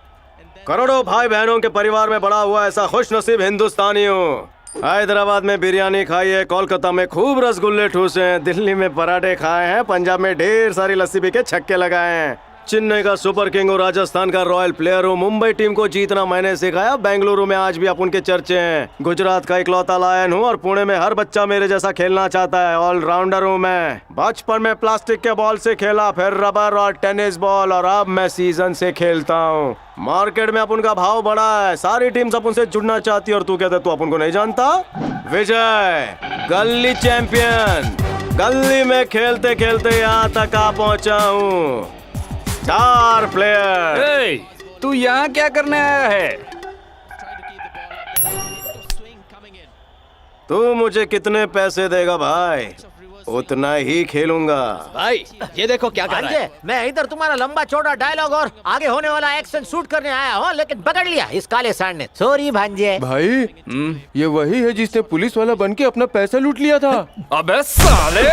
करोड़ों भाई बहनों के परिवार में बड़ा हुआ ऐसा खुशनसीब हिंदुस्तानी हूँ। हैदराबाद में बिरयानी खाई है, कोलकाता में खूब रसगुल्ले ठूसे हैं, दिल्ली में पराठे खाए हैं, पंजाब में ढेर सारी लस्सी पी के छक्के लगाए हैं। चेन्नई का सुपर किंग और राजस्थान का रॉयल प्लेयर हूँ। मुंबई टीम को जीतना मैंने सिखाया। बेंगलुरु में आज भी अपन के चर्चे हैं। गुजरात का इकलौता लायन हूँ और पुणे में हर बच्चा मेरे जैसा खेलना चाहता है। ऑलराउंडर हूँ मैं। बचपन में प्लास्टिक के बॉल से खेला, फिर रबर और टेनिस बॉल, और अब मैं सीजन से खेलता हूँ। मार्केट में अपन का भाव बढ़ा है। सारी टीम्स अपन से जुड़ना चाहती है और तू कहता तू अपन को नहीं जानता। विजय गली चैंपियन, गली में खेलते खेलते यहाँ तक आ पहुँचा हूँ। Star player. तू यहाँ क्या करने आया है? तू मुझे कितने पैसे देगा भाई? उतना ही खेलूंगा। भाई ये देखो क्या कर रहा है। मैं इधर तुम्हारा लंबा चौड़ा डायलॉग और आगे होने वाला एक्शन शूट करने आया हूँ, लेकिन पकड़ लिया इस काले सांड ने। सॉरी भांजे। भाई ये वही है जिसने पुलिस वाला बन के अपना पैसा लूट लिया था। अबे साले!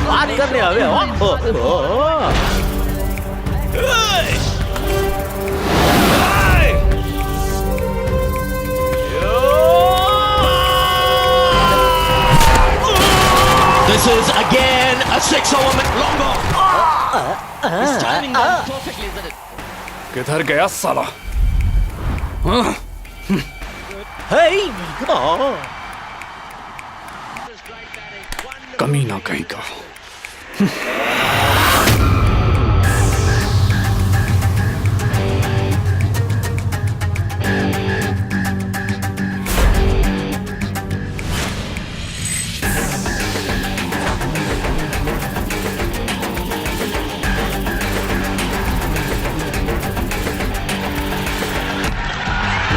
बात करने आवे हो। This is again a 6 element longo. He's timing them perfectly, isn't it? किधर गया साला? Hey! कमीना कहीं का।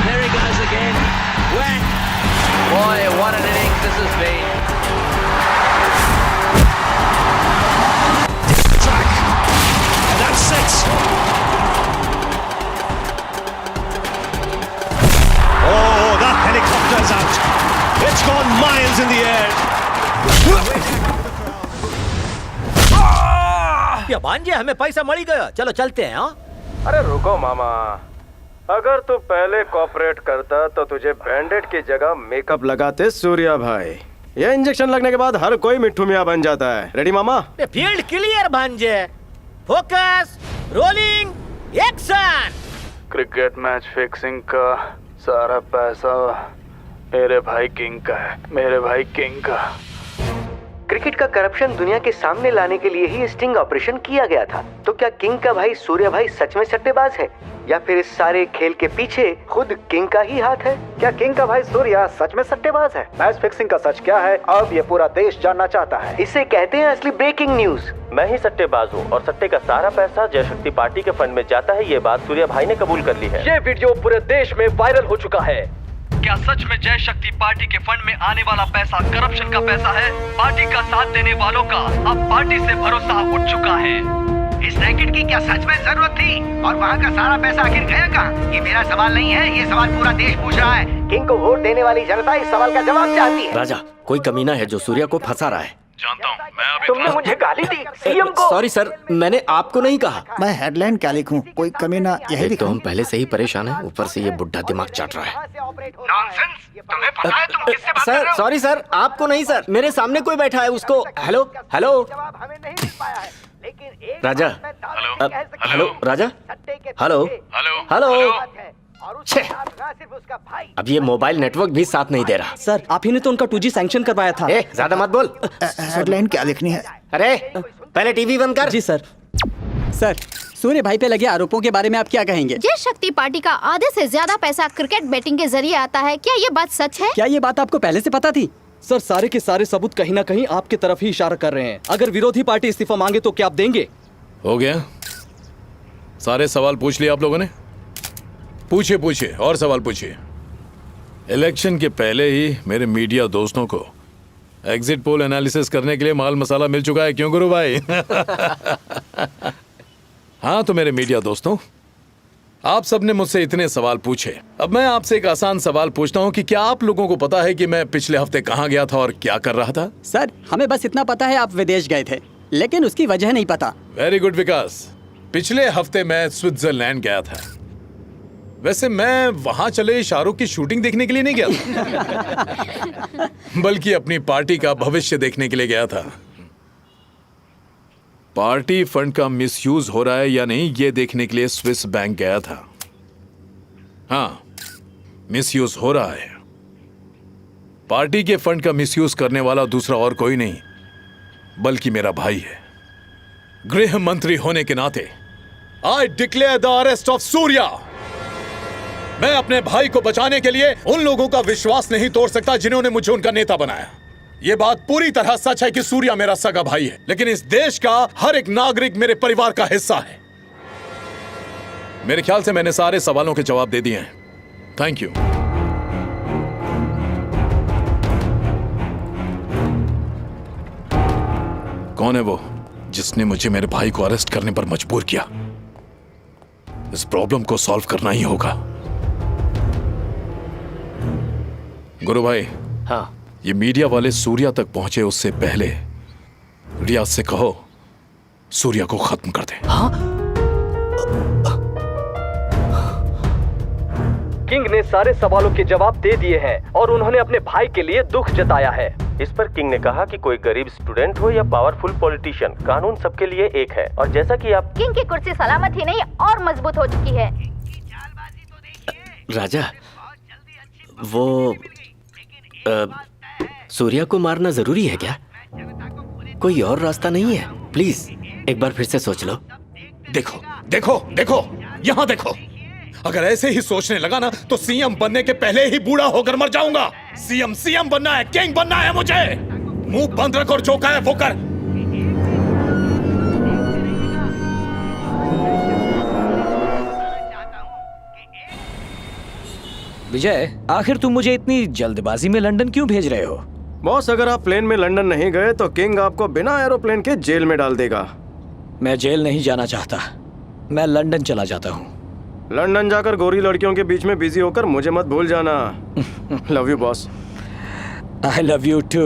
There he goes again. Whack! Boy, what an innings this has been. Track. And that's 6. Oh, that helicopter's out. It's gone miles in the air. या भांजे हमें पैसा मળી गया, चलो चलते हैं। हाँ अरे रुको मामा, अगर तू पहले कॉपरेट करता तो तुझे बैंडेड की जगह मेकअप लगाते सूर्या भाई। ये इंजेक्शन लगने के बाद हर कोई मिट्ठू मियां बन जाता है। रेडी मामा? फील्ड क्लियर भांजे, focus, rolling, action. Cricket match fixing का सारा पैसा मेरे भाई किंग का है, मेरे भाई किंग का। क्रिकेट का करप्शन दुनिया के सामने लाने के लिए ही स्टिंग ऑपरेशन किया गया था। तो क्या किंग का भाई सूर्या भाई सच में सट्टेबाज है, या फिर इस सारे खेल के पीछे खुद किंग का ही हाथ है? क्या किंग का भाई सूर्या सच में सट्टेबाज है? मैच फिक्सिंग का सच क्या है, अब ये पूरा देश जानना चाहता है। इसे कहते हैं असली ब्रेकिंग न्यूज। मैं ही सट्टेबाज हूँ और सट्टे का सारा पैसा जय शक्ति पार्टी के फंड में जाता है। ये बात सूर्या भाई ने कबूल कर ली है। ये वीडियो पूरे देश में वायरल हो चुका है। क्या सच में जय शक्ति पार्टी के फंड में आने वाला पैसा करप्शन का पैसा है? पार्टी का साथ देने वालों का अब पार्टी से भरोसा उठ चुका है। इस रैकेट की क्या सच में जरूरत थी, और वहाँ का सारा पैसा आखिर गया कहाँ? ये मेरा सवाल नहीं है, ये सवाल पूरा देश पूछ रहा है। किंग को वोट देने वाली जनता इस सवाल का जवाब चाहती है। राजा, कोई कमीना है जो सूर्या को फंसा रहा है। जानता हूँ, मैं अभी तुमने मुझे गाली दी सीएम को। सॉरी सर, मैंने आपको नहीं कहा। मैं हेडलाइन क्या लिखूं, कोई कमीना यही एक तो हम पहले से ही परेशान हैं, ऊपर से ये बुढ़ा दिमाग चाट रहा है। तुम्हें पता है तुम किससे बात कर रहे हो? सॉरी सर, आपको नहीं सर, मेरे सामने कोई बैठा है, उसको। हेलो हेलो राजा, हेलो राजा, हेलो हेलो। अब ये मोबाइल नेटवर्क भी साथ नहीं दे रहा। सर, आप ही ने तो उनका 2G सैंक्शन करवाया था। ज्यादा मत बोल। हेडलाइन क्या लिखनी है? अरे पहले टीवी बंद कर। जी सर। सर, सूर्य भाई पे लगे आरोपों के बारे में आप क्या कहेंगे? जय शक्ति पार्टी का आधे से ज्यादा पैसा क्रिकेट बैटिंग के जरिए आता है, क्या ये बात सच है? क्या ये बात आपको पहले से पता थी? सर, सारे के सारे सबूत कहीं ना कहीं आपकी तरफ ही इशारा कर रहे हैं। अगर विरोधी पार्टी इस्तीफा मांगे तो क्या आप देंगे? हो गया? सारे सवाल पूछ लिए आप लोगों ने? पूछिए पूछिए, और सवाल पूछिए। इलेक्शन के पहले ही मेरे मीडिया दोस्तों को एग्जिट पोल एनालिसिस करने के लिए माल मसाला मिल चुका है, क्यों गुरु भाई? हाँ, तो मेरे मीडिया दोस्तों, आप सबने मुझसे इतने सवाल पूछे। अब मैं आपसे एक आसान सवाल पूछता हूँ कि क्या आप लोगों को पता है कि मैं पिछले हफ्ते कहाँ गया था और क्या कर रहा था? सर, हमें बस इतना पता है आप विदेश गए थे, लेकिन उसकी वजह नहीं पता। वेरी गुड विकास। पिछले हफ्ते मैं स्विट्जरलैंड गया था। वैसे मैं वहां चले शाहरुख की शूटिंग देखने के लिए नहीं गया था, बल्कि अपनी पार्टी का भविष्य देखने के लिए गया था। पार्टी फंड का मिसयूज हो रहा है या नहीं, ये देखने के लिए स्विस बैंक गया था। हाँ, मिसयूज हो रहा है। पार्टी के फंड का मिसयूज करने वाला दूसरा और कोई नहीं बल्कि मेरा भाई है। गृह मंत्री होने के नाते I declare the arrest of Surya. मैं अपने भाई को बचाने के लिए उन लोगों का विश्वास नहीं तोड़ सकता जिन्होंने मुझे उनका नेता बनाया। यह बात पूरी तरह सच है कि सूर्या मेरा सगा भाई है, लेकिन इस देश का हर एक नागरिक मेरे परिवार का हिस्सा है। मेरे ख्याल से मैंने सारे सवालों के जवाब दे दिए हैं। Thank you. कौन है वो जिसने मुझे मेरे भाई को अरेस्ट करने पर मजबूर किया? इस प्रॉब्लम को सॉल्व करना ही होगा। गुरु भाई, हाँ, ये मीडिया वाले सूर्या तक पहुंचे उससे पहले रियाज से कहो सूर्या को खत्म कर दे। हाँ? किंग ने सारे सवालों के जवाब दे दिए हैं और उन्होंने अपने भाई के लिए दुख जताया है। इस पर किंग ने कहा कि कोई गरीब स्टूडेंट हो या पावरफुल पॉलिटिशियन, कानून सबके लिए एक है। और जैसा कि आप किंग की कुर्सी सलामत ही नहीं और मजबूत हो चुकी है। राजा, वो सूर्या को मारना जरूरी है क्या? कोई और रास्ता नहीं है? प्लीज एक बार फिर से सोच लो। देखो देखो देखो, यहाँ देखो। अगर ऐसे ही सोचने लगा ना तो सीएम बनने के पहले ही बूढ़ा होकर मर जाऊंगा। सीएम बनना है, किंग बनना है मुझे। मुंह बंद रख और जो कहे वो कर। विजय, आखिर तुम मुझे इतनी जल्दबाजी में लंदन क्यों भेज रहे हो? बॉस, अगर आप प्लेन में लंदन नहीं गए तो किंग आपको बिना एरोप्लेन के जेल में डाल देगा। मैं जेल नहीं जाना चाहता, मैं लंदन चला जाता हूँ। लंदन जाकर गोरी लड़कियों के बीच में बिजी होकर मुझे मत भूल जाना। Love you boss. I love you too.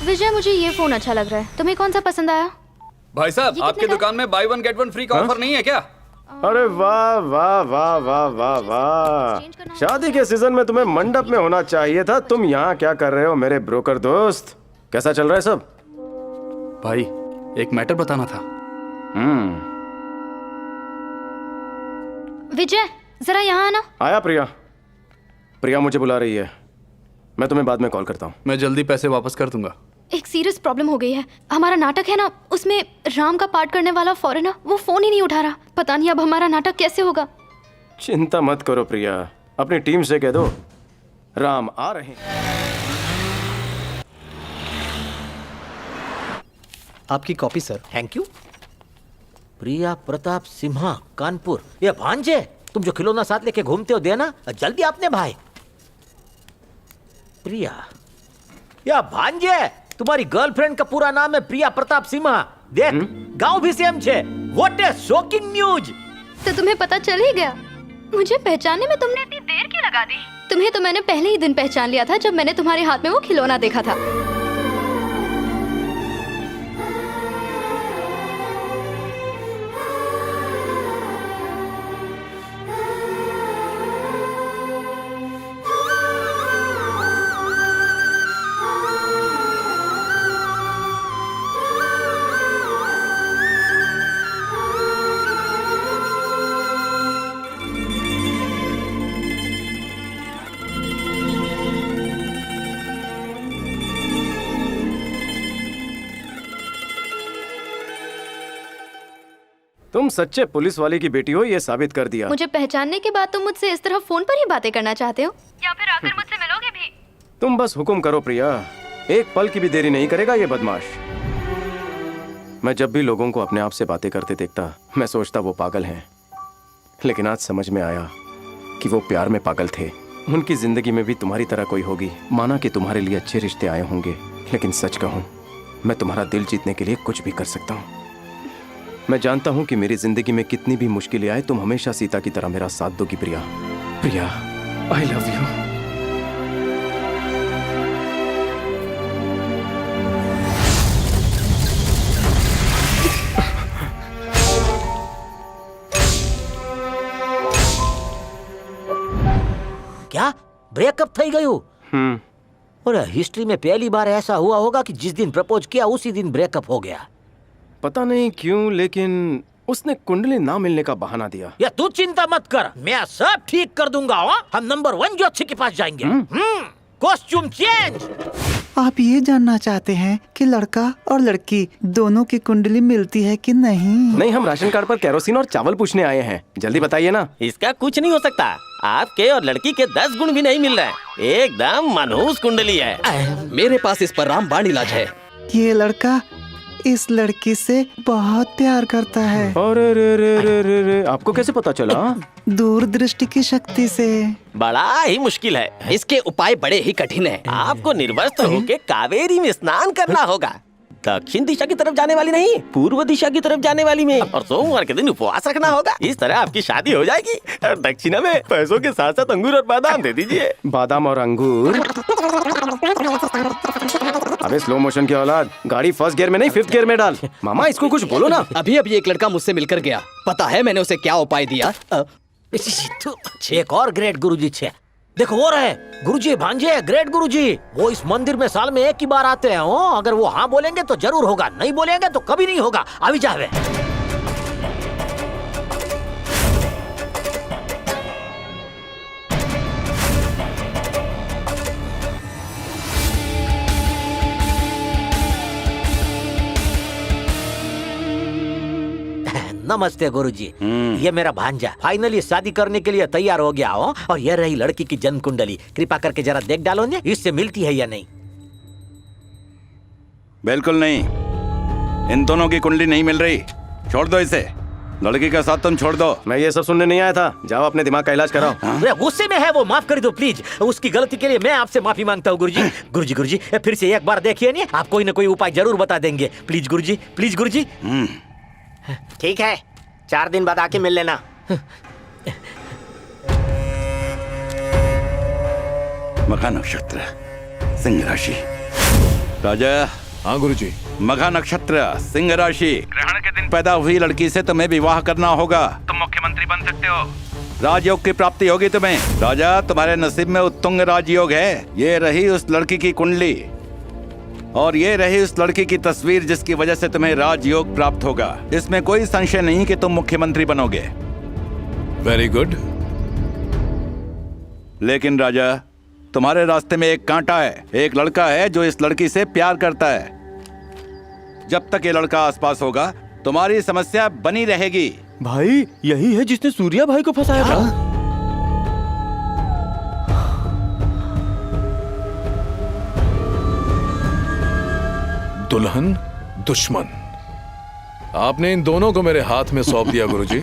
Vijay, मुझे ये फोन अच्छा लग रहा है, तुम्हें कौन सा पसंद आया? भाई साहब, आपकी दुकान में by one get one free का ऑफर नहीं है क्या? अरे वाह वाह वाह वाह वाह वाह, शादी के सीजन में तुम्हें मंडप में होना चाहिए था। तुम यहाँ क्या कर रहे हो मेरे ब्रोकर दोस्त? कैसा चल रहा है सब? भाई एक मैटर बताना था। विजय, जरा यहाँ आना। आया प्रिया। प्रिया मुझे बुला रही है, मैं तुम्हें बाद में कॉल करता हूँ। मैं जल्दी पैसे वापस कर दूंगा। एक सीरियस प्रॉब्लम हो गई है। हमारा नाटक है ना, उसमें राम का पार्ट करने वाला फॉरेनर वो फोन ही नहीं उठा रहा। पता नहीं अब हमारा नाटक कैसे होगा। चिंता मत करो प्रिया, अपनी टीम से कह दो राम आ रहे हैं। आपकी copy sir. Thank you. Priya Pratap Simha, Kanpur. ये भांजे, तुम जो खिलौना साथ लेके घूमते हो देना जल्दी अपने भाई। प्रिया, या भांजे, तुम्हारी गर्लफ्रेंड का पूरा नाम है प्रिया प्रताप सिम्हा। देख, गांव भी सेम छे। What A shocking news. तो तुम्हें पता चल ही गया। मुझे पहचानने में तुमने इतनी देर क्यों लगा दी? तुम्हें तो मैंने पहले ही दिन पहचान लिया था जब मैंने तुम्हारे हाथ में वो खिलौना देखा था। तुम सच्चे पुलिस वाले की बेटी हो, ये साबित कर दिया। मुझे पहचानने के बाद तुम मुझसे इस तरह फोन पर ही बातें करना चाहते हो, या फिर आकर मुझसे मिलोगे भी? तुम बस हुक्म करो प्रिया, एक पल की भी देरी नहीं करेगा ये बदमाश। मैं जब भी लोगों को अपने आप से बातें करते देखता, मैं सोचता वो पागल हैं, लेकिन आज समझ में आया कि वो प्यार में पागल थे। उनकी जिंदगी में भी तुम्हारी तरह कोई होगी। माना कि तुम्हारे लिए अच्छे रिश्ते आए होंगे, लेकिन सच कहूं, मैं तुम्हारा दिल जीतने के लिए कुछ भी कर सकता हूं। मैं जानता हूं कि मेरी जिंदगी में कितनी भी मुश्किलें आए, तुम हमेशा सीता की तरह मेरा साथ दोगी प्रिया। प्रिया, आई लव यू। क्या ब्रेकअप થઈ ગયું? और हिस्ट्री में पहली बार ऐसा हुआ होगा कि जिस दिन प्रपोज किया उसी दिन ब्रेकअप हो गया। पता नहीं क्यों, लेकिन उसने कुंडली ना मिलने का बहाना दिया। या तू चिंता मत कर, मैं सब ठीक कर दूंगा। हम नंबर 1 ज्योतिषी के पास जाएंगे। Costume change. आप ये जानना चाहते हैं कि लड़का और लड़की दोनों की कुंडली मिलती है कि नहीं? नहीं, हम राशन कार्ड पर केरोसिन और चावल पूछने आए हैं। जल्दी बताइए ना। इसका कुछ नहीं हो सकता। आपके और लड़की के 10 गुण भी नहीं मिल रहे हैं। एकदम मनहूस कुंडली है। मेरे पास इस पर रामबाण इलाज है। ये लड़का इस लड़की से बहुत प्यार करता है। अरे रे रे रे रे रे, आपको कैसे पता चला? दूरदृष्टि की शक्ति से। बड़ा ही मुश्किल है। इसके उपाय बड़े ही कठिन हैं। आपको निर्वस्त्र होकर कावेरी में स्नान करना होगा। दक्षिण दिशा की तरफ जाने वाली नहीं, पूर्व दिशा की तरफ जाने वाली में। और सोमवार के दिन उपवास रखना होगा। इस तरह आपकी शादी हो जाएगी। और दक्षिणा में पैसों के साथ साथ अंगूर और बादाम दे दीजिए। बादाम और अंगूर? अबे स्लो मोशन की औलाद, गाड़ी फर्स्ट गियर में नहीं 5th गियर में डाल। मामा, इसको कुछ बोलो ना। अभी एक लड़का मुझसे मिलकर गया। पता है मैंने उसे क्या उपाय दिया? एक और ग्रेट गुरुजी छे। देखो वो रहे गुरुजी, भांजे ग्रेट गुरुजी। वो इस मंदिर में साल में एक ही बार आते हैं। अगर वो हाँ बोलेंगे तो जरूर होगा, नहीं बोलेंगे तो कभी नहीं होगा। अभी जावे। नमस्ते गुरुजी। ये मेरा भांजा फाइनली शादी करने के लिए तैयार हो गया हो। और ये रही लड़की की जन्म कुंडली, कृपा करके जरा देख डालो ने इससे मिलती है या नहीं। बिल्कुल नहीं, इन दोनों की कुंडली नहीं मिल रही। छोड़ दो इसे, लड़की का साथ तुम छोड़ दो। मैं ये सब सुनने नहीं आया था, जाओ अपने दिमाग का इलाज कराओ। गुस्से में है वो, माफ कर दो प्लीज। उसकी गलती के लिए मैं आपसे माफी मांगता हूँ गुरुजी। गुरुजी गुरुजी फिर से एक बार देखिए नहीं, आप कोई ना कोई उपाय जरूर बता देंगे। प्लीज गुरुजी, प्लीज गुरुजी। ठीक है, 4 दिन बाद आके मिल लेना। मघा नक्षत्र, सिंह राशि। राजा। हाँ गुरुजी। मघा नक्षत्र, सिंह राशि, ग्रहण के दिन पैदा हुई लड़की से तुम्हें विवाह करना होगा। तुम मुख्यमंत्री बन सकते हो। राजयोग की प्राप्ति होगी तुम्हें। राजा, तुम्हारे नसीब में उत्तुंग राजयोग है। ये रही उस लड़की की कुंडली और ये रही उस लड़की की तस्वीर जिसकी वजह से तुम्हें राजयोग प्राप्त होगा। इसमें कोई संशय नहीं कि तुम मुख्यमंत्री बनोगे। Very good. लेकिन राजा, तुम्हारे रास्ते में एक कांटा है। एक लड़का है जो इस लड़की से प्यार करता है। जब तक ये लड़का आसपास होगा तुम्हारी समस्या बनी रहेगी। भाई यही है जिसने सूर्या भाई को फंसाया था। दुल्हन दुश्मन, आपने इन दोनों को मेरे हाथ में सौंप दिया गुरुजी।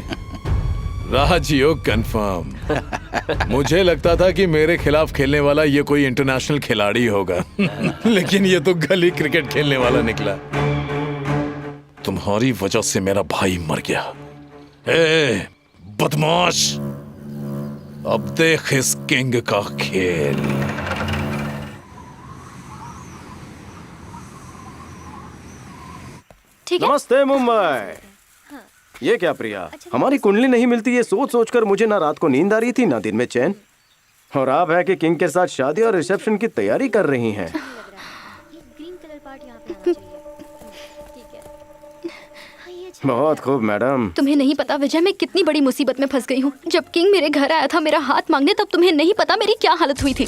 राजयोग कंफर्म। मुझे लगता था कि मेरे खिलाफ खेलने वाला ये कोई इंटरनेशनल खिलाड़ी होगा लेकिन ये तो गली क्रिकेट खेलने वाला निकला। तुम्हारी वजह से मेरा भाई मर गया। ए बदमाश, अब देख इस किंग का खेल। नमस्ते मुंबई। ये क्या प्रिया, हमारी कुंडली नहीं मिलती ये सोच सोचकर मुझे ना रात को नींद आ रही थी ना दिन में चैन। और आप है कि किंग के साथ शादी और रिसेप्शन की तैयारी कर रही हैं। बहुत खूब मैडम। तुम्हें नहीं पता विजय, मैं कितनी बड़ी मुसीबत में फंस गई हूँ। जब किंग मेरे घर आया था मेरा हाथ मांगने, तब तुम्हें नहीं पता मेरी क्या हालत हुई थी।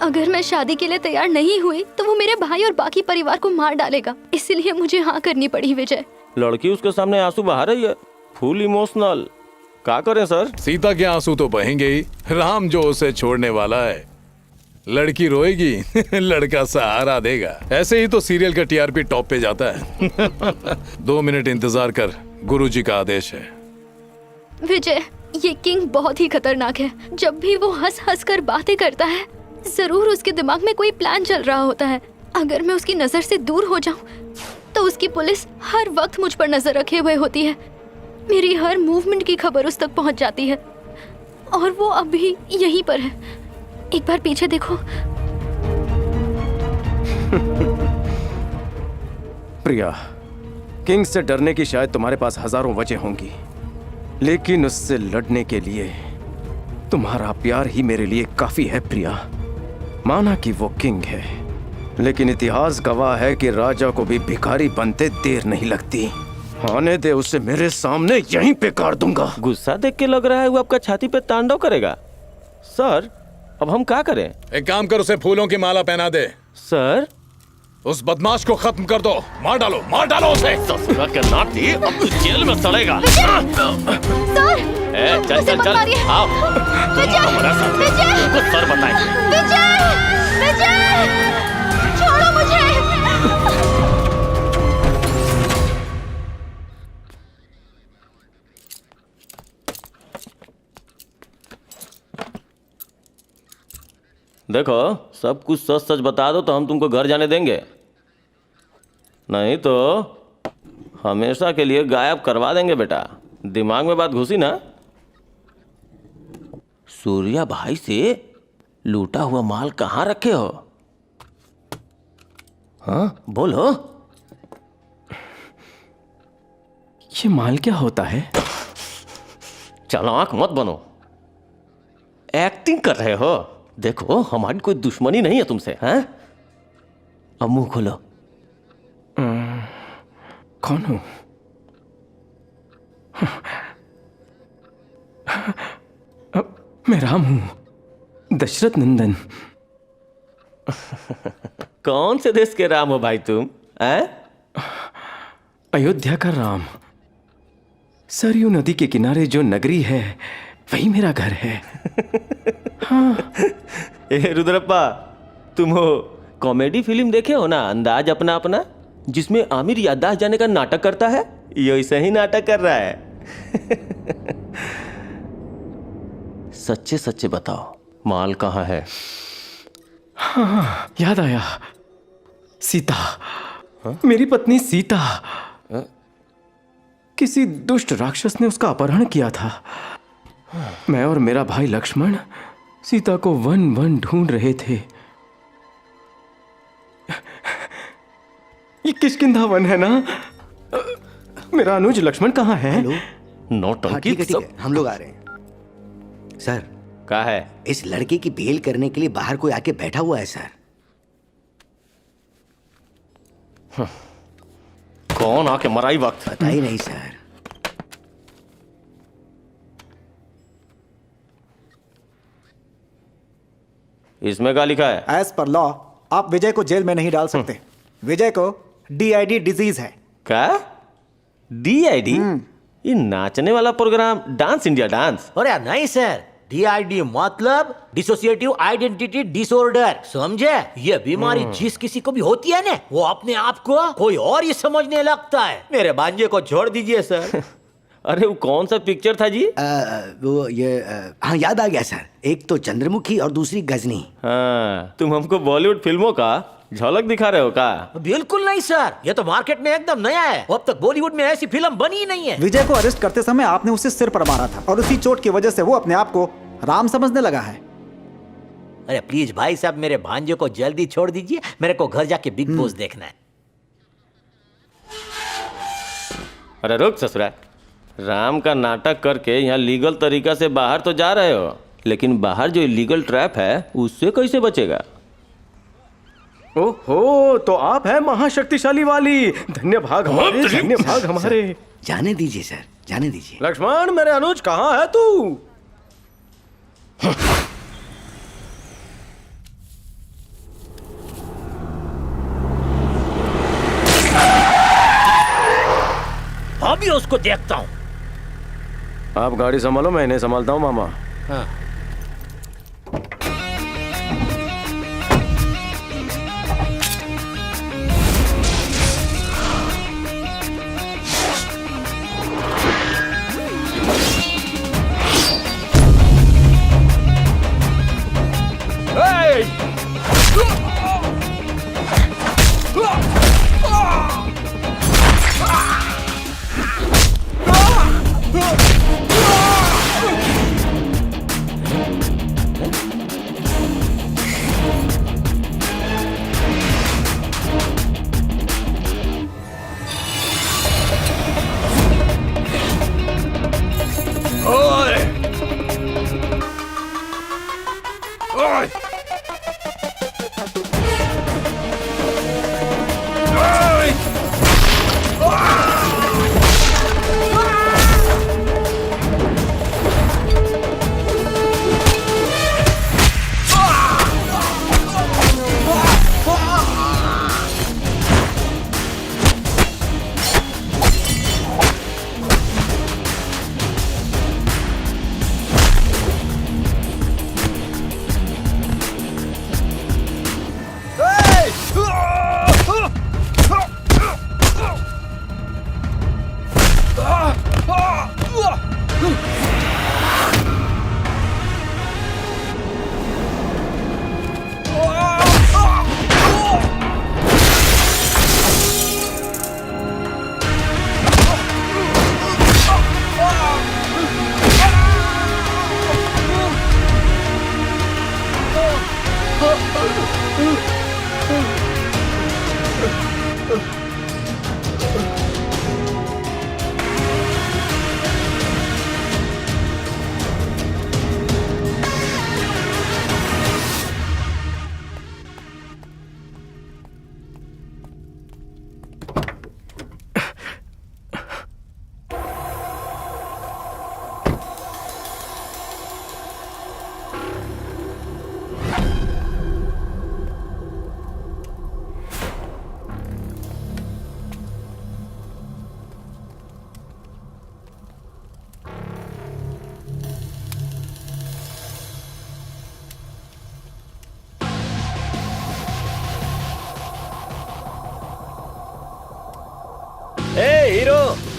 अगर मैं शादी के लिए तैयार नहीं हुई तो वो मेरे भाई और बाकी परिवार को मार डालेगा। इसलिए मुझे हाँ करनी पड़ी विजय। लड़की उसके सामने आंसू बहा रही है, फुल इमोशनल। क्या करें सर? सीता के आंसू तो बहेंगे ही। राम जो उसे छोड़ने वाला है, लड़की रोएगी लड़का सहारा देगा। ऐसे ही तो सीरियल का टीआरपी टॉप पे जाता है 2 मिनट इंतजार कर, गुरुजी का आदेश है। विजय, ये किंग बहुत ही खतरनाक है। जब भी वो हंस हंस कर बातें करता है, जरूर उसके दिमाग में कोई प्लान चल रहा होता है। अगर मैं उसकी नजर से दूर हो जाऊं, तो उसकी पुलिस हर वक्त मुझ पर नजर रखे हुए होती है। मेरी हर मूवमेंट की खबर उस तक पहुंच जाती है और वो अभी यहीं पर है। एक बार पीछे देखो। प्रिया, किंग से डरने की शायद तुम्हारे पास हजारों वजह होंगी, लेकिन उससे लड़ने के लिए तुम्हारा प्यार ही मेरे लिए काफी है प्रिया। माना कि वो किंग है, लेकिन इतिहास गवाह है कि राजा को भी भिखारी बनते देर नहीं लगती। आने दे उसे मेरे सामने, यहीं पे काट दूंगा। गुस्सा देख के लग रहा है वो आपका छाती पे तांडव करेगा। सर, अब हम क्या करें? एक काम कर, उसे फूलों की माला पहना दे। सर, उस बदमाश को खत्म कर दो। मार डालो उसे। ससुरा के नाती, अब तू जेल में सड़ेगा। सर, चल चल चल, आओ हमारा साथ। कुछ सर बताएंगे। विजय, छोड़ो मुझे। देखो, सब कुछ सच सच बता दो तो हम तुमको घर जाने देंगे, नहीं तो हमेशा के लिए गायब करवा देंगे बेटा। दिमाग में बात घुसी ना? सूर्या भाई से लूटा हुआ माल कहाँ रखे हो? हाँ बोलो। ये माल क्या होता है? चालाक मत बनो, एक्टिंग कर रहे हो। देखो, हमारी कोई दुश्मनी नहीं है तुमसे। हैं? अब मुंह खोलो। कौन हूं? मैं राम हूं, दशरथ नंदन। कौन से देश के राम हो भाई तुम? अयोध्या का राम। सरयू नदी के किनारे जो नगरी है वही मेरा घर है। हाँ। ए रुद्रप्पा, तुम हो कॉमेडी फिल्म देखे हो ना, अंदाज अपना अपना, जिसमें आमिर याददाश्त जाने का नाटक करता है? ये ऐसा ही नाटक कर रहा है। सच्चे सच्चे बताओ, माल कहाँ है? हाँ, याद आया। सीता। मेरी पत्नी सीता। किसी दुष्ट राक्षस ने उसका अपहरण किया था। मैं और मेरा भाई लक्ष्मण सीता को वन वन ढूंढ रहे थे। ये किष्किंधा वन है ना? मेरा अनुज लक्ष्मण कहाँ है? नौटंकी सब हम लोग आ रहे हैं। सर क्या है? इस लड़के की बेल करने के लिए बाहर कोई आके बैठा हुआ है सर। कौन आके मराई वक्त? पता ही नहीं सर। इसमें क्या लिखा है? एज पर लॉ आप विजय को जेल में नहीं डाल सकते। विजय को DID डिजीज है। क्या? DID? ये नाचने वाला प्रोग्राम डांस इंडिया डांस? अरे नहीं सर, DID मतलब डिसोसिएटिव आइडेंटिटी डिसऑर्डर, समझे? ये बीमारी जिस किसी को भी होती है ना, वो अपने आप को कोई और ही समझने लगता है। मेरे भांजे को छोड़ दीजिए सर। अरे वो कौन सा पिक्चर था जी? वो ये हाँ याद आ गया सर। एक तो चंद्रमुखी और दूसरी गजनी। हाँ, तुम हमको बॉलीवुड फिल्मों का झलक दिखा रहे हो का? बिल्कुल नहीं सर, ये तो मार्केट में एकदम नया है। अब तक बॉलीवुड में ऐसी फिल्म बनी ही नहीं है। विजय को अरेस्ट करते समय आपने उसे सिर पर मारा था और उसी चोट की वजह से वो अपने आप को राम समझने लगा है। अरे प्लीज भाई साहब, मेरे भांजे को जल्दी छोड़ दीजिए, मेरे को घर जाके बिग बॉस देखना है। अरे रुक ससुरा, राम का नाटक करके यहाँ लीगल तरीका से बाहर तो जा रहे हो, लेकिन बाहर जो इलीगल ट्रैप है उससे कैसे बचेगा? ओहो, तो आप हैं महाशक्तिशाली वाली। धन्य भाग हमारे, धन्य भाग हमारे। जाने दीजिए सर, जाने दीजिए। लक्ष्मण, मेरे अनुज कहाँ है तू? अभी उसको देखता हूँ। आप गाड़ी संभालो, मैं इन्हें संभालता हूँ मामा। हाँ।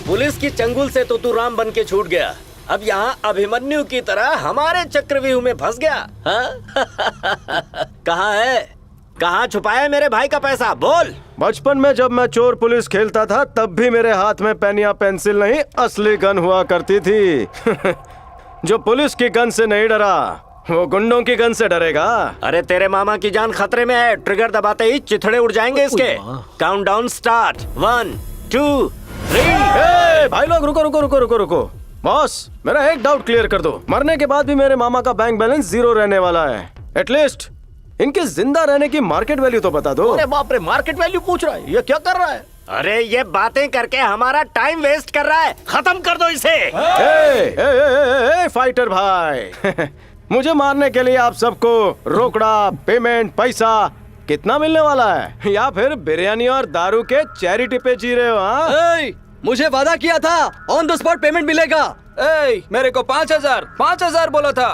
पुलिस की चंगुल से तो तू राम बन के छूट गया, अब यहाँ अभिमन्यु की तरह हमारे चक्रव्यूह में फंस गया। कहाँ है, कहाँ छुपाया है मेरे भाई का पैसा, बोल। बचपन में जब मैं चोर पुलिस खेलता था तब भी मेरे हाथ में पेन या पेंसिल नहीं असली गन हुआ करती थी। जो पुलिस की गन से नहीं डरा वो गुंडों की गन से डरेगा। अरे तेरे मामा की जान खतरे में है, ट्रिगर दबाते ही चिथड़े उड़ जाएंगे इसके। Countdown start, 1 2 3। भाई लोग रुको रुको रुको रुको रुको। बॉस मेरा एक डाउट क्लियर कर दो, मरने के बाद भी मेरे मामा का बैंक बैलेंस 0 रहने वाला है। एटलीस्ट इनके जिंदा रहने की मार्केट वैल्यू तो बता दो। अरे बाप रे, मार्केट वैल्यू पूछ रहा है, ये क्या कर रहा है? अरे ये बातें करके हमारा टाइम वेस्ट कर रहा है, खत्म कर दो इसे। फाइटर भाई मुझे मारने के लिए आप सबको रोकड़ा, पेमेंट, पैसा कितना मिलने वाला है, या फिर बिरयानी और दारू के चैरिटी पे जी रहे हो? हाँ मुझे वादा किया था ऑन द स्पॉट पेमेंट मिलेगा। मेरे को 5000 बोला था।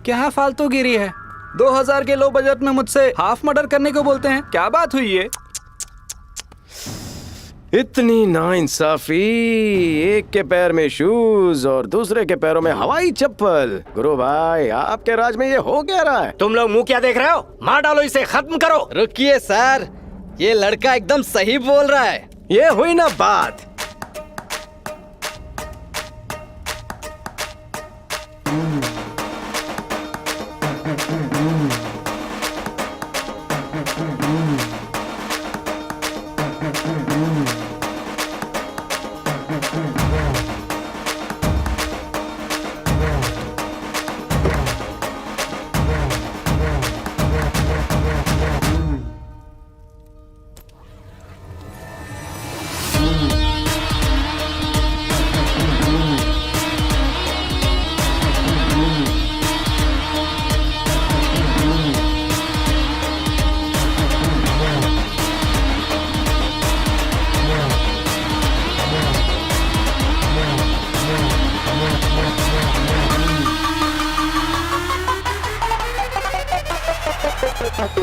क्या फालतूगिरी है, 2000 के लो बजट में मुझसे हाफ मर्डर करने को बोलते हैं, क्या बात हुई है? इतनी नाइंसाफी, एक के पैर में शूज और दूसरे के पैरों में हवाई चप्पल। गुरु भाई आपके राज में ये हो क्या रहा है? तुम लोग मुंह क्या देख रहे हो, मार डालो इसे, खत्म करो। रुकिए सर, ये लड़का एकदम सही बोल रहा है। ये हुई ना बात।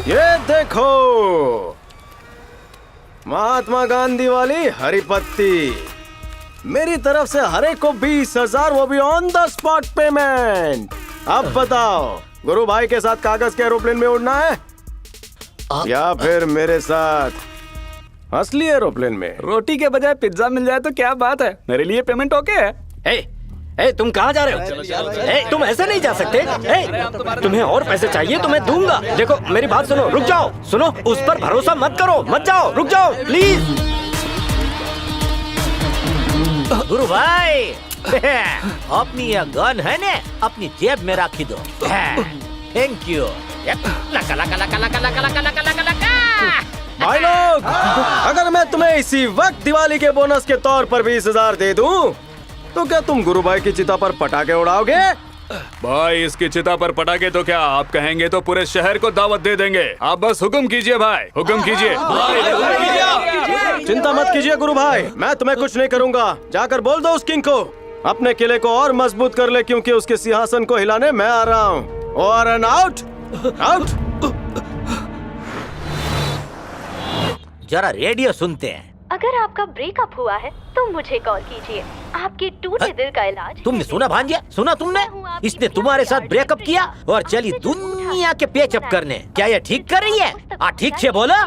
ये देखो महात्मा गांधी वाली हरी पत्ती, मेरी तरफ से हर एक को 20,000, वो भी ऑन द स्पॉट पेमेंट। अब बताओ गुरु भाई के साथ कागज के एरोप्लेन में उड़ना है या फिर मेरे साथ असली एरोप्लेन में? रोटी के बजाय पिज्जा मिल जाए तो क्या बात है, मेरे लिए पेमेंट ओके है। तुम कहाँ जा रहे हो? तुम ऐसे नहीं जा सकते। तुम्हें और पैसे चाहिए तो मैं दूंगा। देखो मेरी बात सुनो, रुक जाओ। सुनो, उस पर भरोसा मत करो, मत जाओ, रुक जाओ प्लीज। गुरु भाई अपनी ये गन है ना, अपनी जेब में रखी दो। Thank you. लका लका लका लका लका लका लका लका लका। भाई लोग अगर मैं तुम्हें इसी वक्त दिवाली के बोनस के तौर पर 20,000 दे दूं तो क्या तुम गुरु भाई की चिता पर पटाखे उड़ाओगे? भाई इसकी चिता पर पटाखे तो क्या, आप कहेंगे तो पूरे शहर को दावत दे देंगे। आप बस हुक्म कीजिए भाई, हुक्म कीजिए। चिंता मत कीजिए गुरु भाई, मैं तुम्हें कुछ नहीं करूंगा। जाकर बोल दो उस किंग को अपने किले को और मजबूत कर ले, क्योंकि उसके सिंहासन को हिलाने मैं आ रहा हूँ। और आउट आउट। जरा रेडियो सुनते हैं। अगर आपका ब्रेकअप हुआ है तो मुझे कॉल कीजिए, आपके टूटे दिल का इलाज। तुमने सुना भांजिया, सुना तुमने? इसने तुम्हारे साथ ब्रेकअप किया और चली दुनिया के पेचअप करने। क्या ये ठीक कर रही है? ठीक से बोला।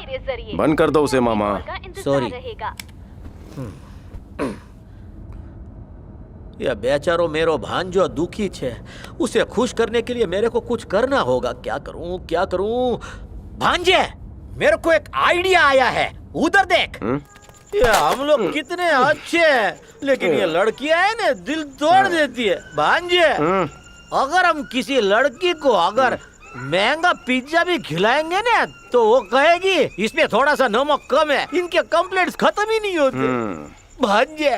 बंद कर दो उसे मामा। सॉरी। ये बेचारो मेरो भांजो दुखी छे, उसे खुश करने के लिए मेरे को कुछ करना होगा। क्या करूं, क्या करूं? भांजे, मेरे को एक आइडिया आया है, उधर देख। ये हम लोग कितने अच्छे हैं, लेकिन ये लड़कियां है ना दिल तोड़ देती है। भांजे, अगर हम किसी लड़की को अगर महंगा पिज्जा भी खिलाएंगे ना तो वो कहेगी इसमें थोड़ा सा नमक कम है। इनके कंप्लेंट्स खत्म ही नहीं होते। भांजे,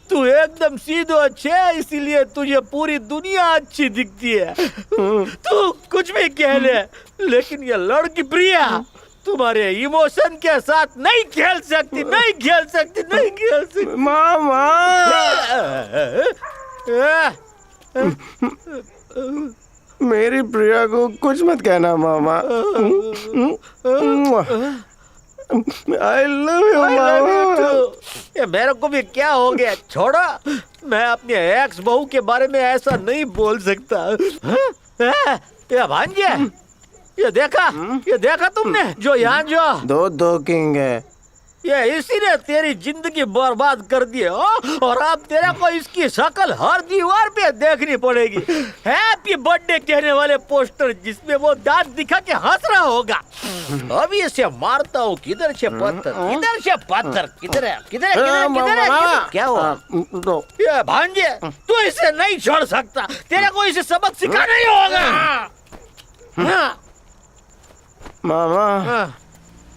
तू एकदम सीधो अच्छे, इसीलिए तुझे पूरी दुनिया अच्छी दिखती है। तू कुछ भी कह ले, लेकिन ये लड़की प्रिया तुम्हारे इमोशन के साथ नहीं खेल सकती, नहीं खेल सकती, नहीं खेल सकती। मामा मेरी प्रिया को कुछ मत कहना मामा। आई लव यू मामा। ये मेरे को भी क्या हो गया, छोड़ो। मैं अपने एक्स बहू के बारे में ऐसा नहीं बोल सकता। हाँ? ये भांजे, ये देखा तुमने जो यहाँ जो दो किंग है। ये इसी ने तेरी जिंदगी बर्बाद कर दी है और अब तेरे को इसकी शक्ल हर दीवार पे देखनी पड़ेगी। हैप्पी बर्थडे कहने वाले पोस्टर जिसमें वो दांत दिखा के हंस रहा होगा। अभी इसे मारता हूँ। किधर से पत्थर किधर है क्या हुआ? ये भांजे, तू इसे नहीं छोड़ सकता। तेरे को इसे सबक सिखाना ही होगा। मामा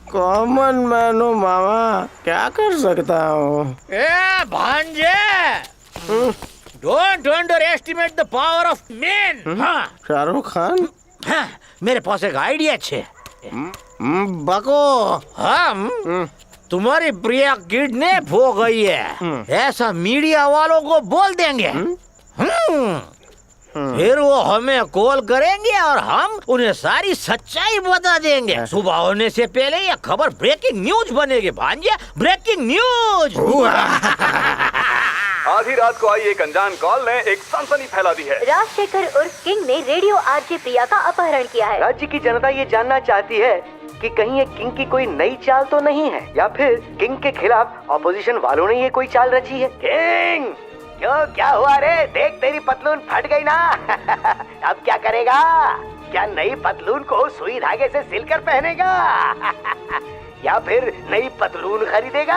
कॉमन मैन हूँ मामा, क्या कर सकता हूँ? ए भांजे, don't under estimate the power of man. Shahrukh Khan, मेरे पास एक आइडिया है। बको। हम तुम्हारी प्रिया किडनैप हो गई है ऐसा मीडिया वालों को बोल देंगे। फिर वो हमें कॉल करेंगे और हम उन्हें सारी सच्चाई बता देंगे। सुबह होने से पहले ये खबर ब्रेकिंग न्यूज बनेगी भांजे, ब्रेकिंग न्यूज। आधी रात को आई एक अनजान कॉल ने एक सनसनी फैला दी है। राजशेखर उर्फ किंग ने रेडियो आरजे प्रिया का अपहरण किया है। राज्य की जनता ये जानना चाहती है कि कहीं ये किंग की कोई नई चाल तो नहीं है, या फिर किंग के खिलाफ ऑपोजिशन वालों ने ये कोई चाल रची है। किंग, क्यों, क्या हुआ रे? देख तेरी पतलून फट गई ना। अब क्या करेगा? क्या नई पतलून को सुई धागे से सिलकर पहनेगा? या फिर नई पतलून खरीदेगा?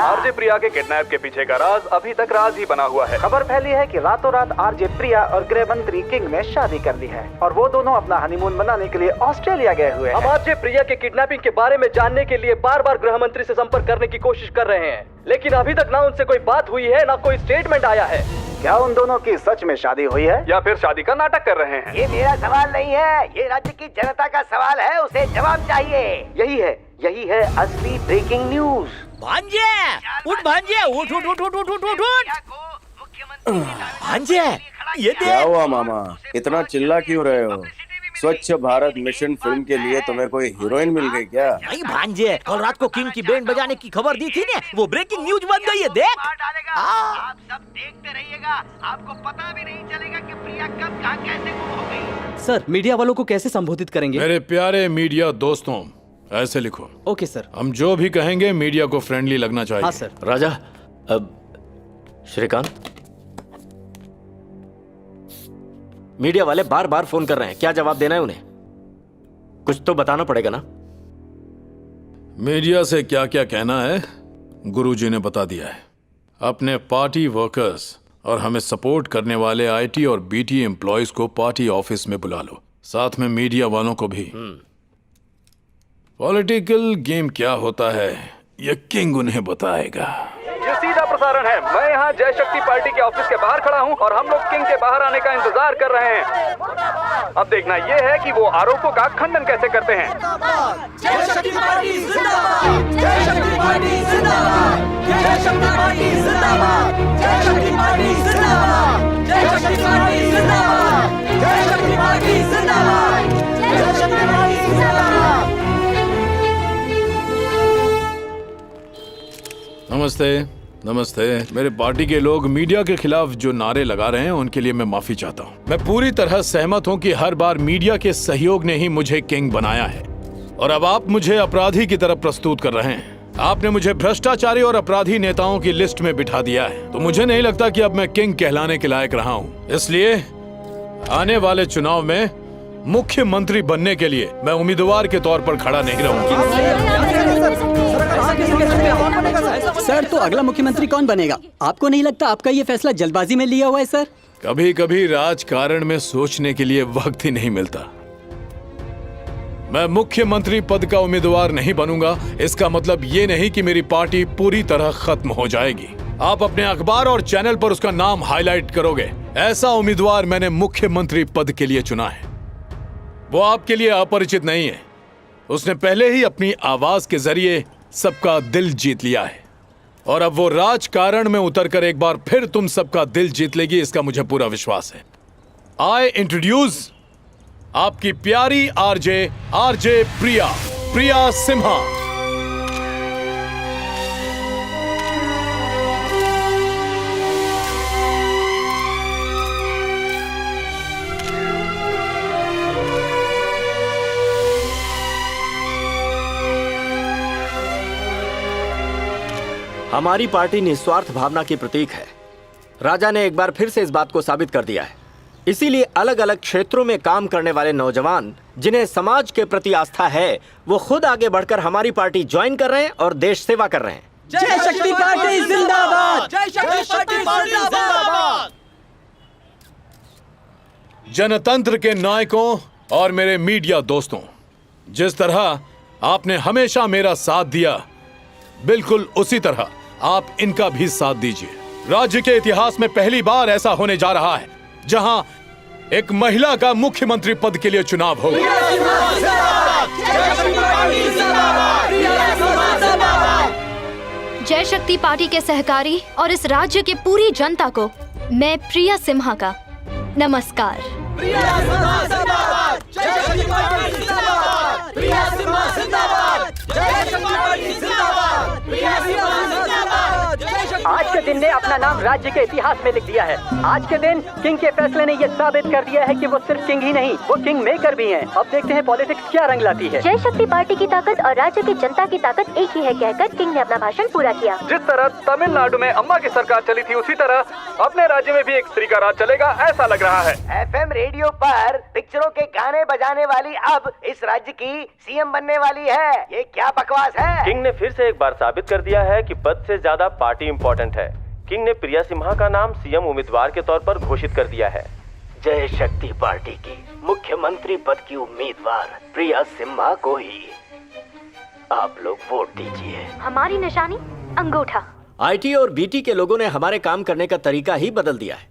आरजे प्रिया के किडनैप के पीछे का राज अभी तक राज ही बना हुआ है। खबर फैली है कि रातों रात आरजे प्रिया और गृह मंत्री किंग ने शादी कर ली है और वो दोनों अपना हनीमून मनाने के लिए ऑस्ट्रेलिया गए हुए हैं। हम आरजे प्रिया के किडनैपिंग के बारे में जानने के लिए बार बार गृह मंत्री से संपर्क करने की कोशिश कर रहे हैं, लेकिन अभी तक ना उनसे कोई बात हुई है ना कोई स्टेटमेंट आया है। क्या उन दोनों की सच में शादी हुई है या फिर शादी का नाटक कर रहे हैं? ये मेरा सवाल नहीं है, ये राज्य की जनता का सवाल है, उसे जवाब चाहिए। यही है असली ब्रेकिंग न्यूज। भांजे, उठ भांजे, उठ उठ उठ उठ उठ उठ उठ उठ। भांजे, ये क्या हुआ मामा, इतना चिल्ला क्यों रहे हो? स्वच्छ भारत मिशन फिल्म के लिए तुम्हें कोई हीरोइन मिल गई क्या? नहीं भांजे, कल रात को किंग की बैंड बजाने की खबर दी थी ने, वो ब्रेकिंग न्यूज बन गई है। देख, आप सब देखते रहिएगा, आपको पता भी नहीं चलेगा कि प्रिया कब कहाँ कैसे गुम हो गई। सर, मीडिया वालों को कैसे संबोधित करेंगे? मेरे प्यारे मीडिया दोस्तों, ऐसे लिखो। Okay sir. हम जो भी कहेंगे मीडिया को फ्रेंडली लगना चाहिए। हाँ सर। राजा, अब श्रीकांत, मीडिया वाले बार बार फोन कर रहे हैं, क्या जवाब देना है उन्हें? कुछ तो बताना पड़ेगा ना। मीडिया से क्या क्या कहना है गुरुजी ने बता दिया है। अपने पार्टी वर्कर्स और हमें सपोर्ट करने वाले आईटी और बीटी एम्प्लॉयज को पार्टी ऑफिस में बुला लो, साथ में मीडिया वालों को भी। पॉलिटिकल गेम क्या होता है ये किंग उन्हें बताएगा। ये सीधा प्रसारण है। मैं यहाँ जय शक्ति पार्टी के ऑफिस के बाहर खड़ा हूँ और हम लोग किंग के बाहर आने का इंतजार कर रहे हैं। अब देखना ये है कि वो आरोपों का खंडन कैसे करते हैं। जय शक्ति पार्टी जिंदाबाद, जय शक्ति पार्टी जिंदाबाद, जय शक्ति पार्टी जिंदाबाद, जय शक्ति पार्टी जिंदाबाद, जय शक्ति पार्टी जिंदाबाद, जय शक्ति पार्टी जिंदाबाद, जय शक्ति पार्टी जिंदाबाद। नमस्ते, नमस्ते। मेरे पार्टी के लोग मीडिया के खिलाफ जो नारे लगा रहे हैं उनके लिए मैं माफी चाहता हूँ। मैं पूरी तरह सहमत हूँ कि हर बार मीडिया के सहयोग ने ही मुझे किंग बनाया है और अब आप मुझे अपराधी की तरफ प्रस्तुत कर रहे हैं। आपने मुझे भ्रष्टाचारी और अपराधी नेताओं की लिस्ट में बिठा दिया है, तो मुझे नहीं लगता कि अब मैं किंग कहलाने के लायक रहा हूँ। इसलिए आने वाले चुनाव में मुख्यमंत्री बनने के लिए मैं उम्मीदवार के तौर पर खड़ा नहीं रहूंगा। सर, तो अगला मुख्यमंत्री कौन बनेगा? आपको नहीं लगता आपका ये फैसला जल्दबाजी में लिया हुआ है सर? कभी कभी राजकारण में सोचने के लिए वक्त ही नहीं मिलता। मैं मुख्यमंत्री पद का उम्मीदवार नहीं बनूंगा, इसका मतलब ये नहीं कि मेरी पार्टी पूरी तरह खत्म हो जाएगी। आप अपने अखबार और चैनल पर उसका नाम हाईलाइट करोगे। ऐसा उम्मीदवार मैंने मुख्यमंत्री पद के लिए चुना है। वो आपके लिए अपरिचित नहीं है। उसने पहले ही अपनी आवाज के जरिए सबका दिल जीत लिया है और अब वो राजकारण में उतरकर एक बार फिर तुम सबका दिल जीत लेगी, इसका मुझे पूरा विश्वास है। आई इंट्रोड्यूस आपकी प्यारी आरजे प्रिया सिम्हा। हमारी पार्टी निस्वार्थ भावना की प्रतीक है। राजा ने एक बार फिर से इस बात को साबित कर दिया है। इसीलिए अलग अलग क्षेत्रों में काम करने वाले नौजवान जिन्हें समाज के प्रति आस्था है, वो खुद आगे बढ़कर हमारी पार्टी ज्वाइन कर रहे हैं और देश सेवा कर रहे हैं। जय शक्ति पार्टी जिंदाबाद! जय शक्ति पार्टी जिंदाबाद! जनतंत्र के नायकों और मेरे मीडिया दोस्तों, जिस तरह आपने हमेशा मेरा साथ दिया, बिल्कुल उसी तरह आप इनका भी साथ दीजिए। राज्य के इतिहास में पहली बार ऐसा होने जा रहा है जहां एक महिला का मुख्यमंत्री पद के लिए चुनाव होगा। जय शक्ति पार्टी के सहकारी और इस राज्य के पूरी जनता को मैं प्रिया सिम्हा का नमस्कार। आज के दिन ने अपना नाम राज्य के इतिहास में लिख दिया है। आज के दिन किंग के फैसले ने ये साबित कर दिया है कि वो सिर्फ किंग ही नहीं, वो किंग मेकर भी हैं। अब देखते हैं पॉलिटिक्स क्या रंग लाती है। जय शक्ति पार्टी की ताकत और राज्य की जनता की ताकत एक ही है कहकर किंग ने अपना भाषण पूरा किया। जिस तरह तमिलनाडु में अम्मा की सरकार चली थी, उसी तरह अपने राज्य में भी एक स्त्री का राज चलेगा, ऐसा लग रहा है। FM रेडियो पर पिक्चरों के गाने बजाने वाली अब इस राज्य की सीएम बनने वाली है। ये क्या बकवास है? किंग ने फिर से एक बार साबित कर दिया है कि पद से ज्यादा पार्टी इम्पोर्टेंट है। किंग ने प्रिया सिम्हा का नाम सीएम उम्मीदवार के तौर पर घोषित कर दिया है। जय शक्ति पार्टी की मुख्यमंत्री पद की उम्मीदवार प्रिया सिम्हा को ही आप लोग वोट दीजिए। हमारी निशानी अंगूठा। आईटी और बीटी के लोगों ने हमारे काम करने का तरीका ही बदल दिया है।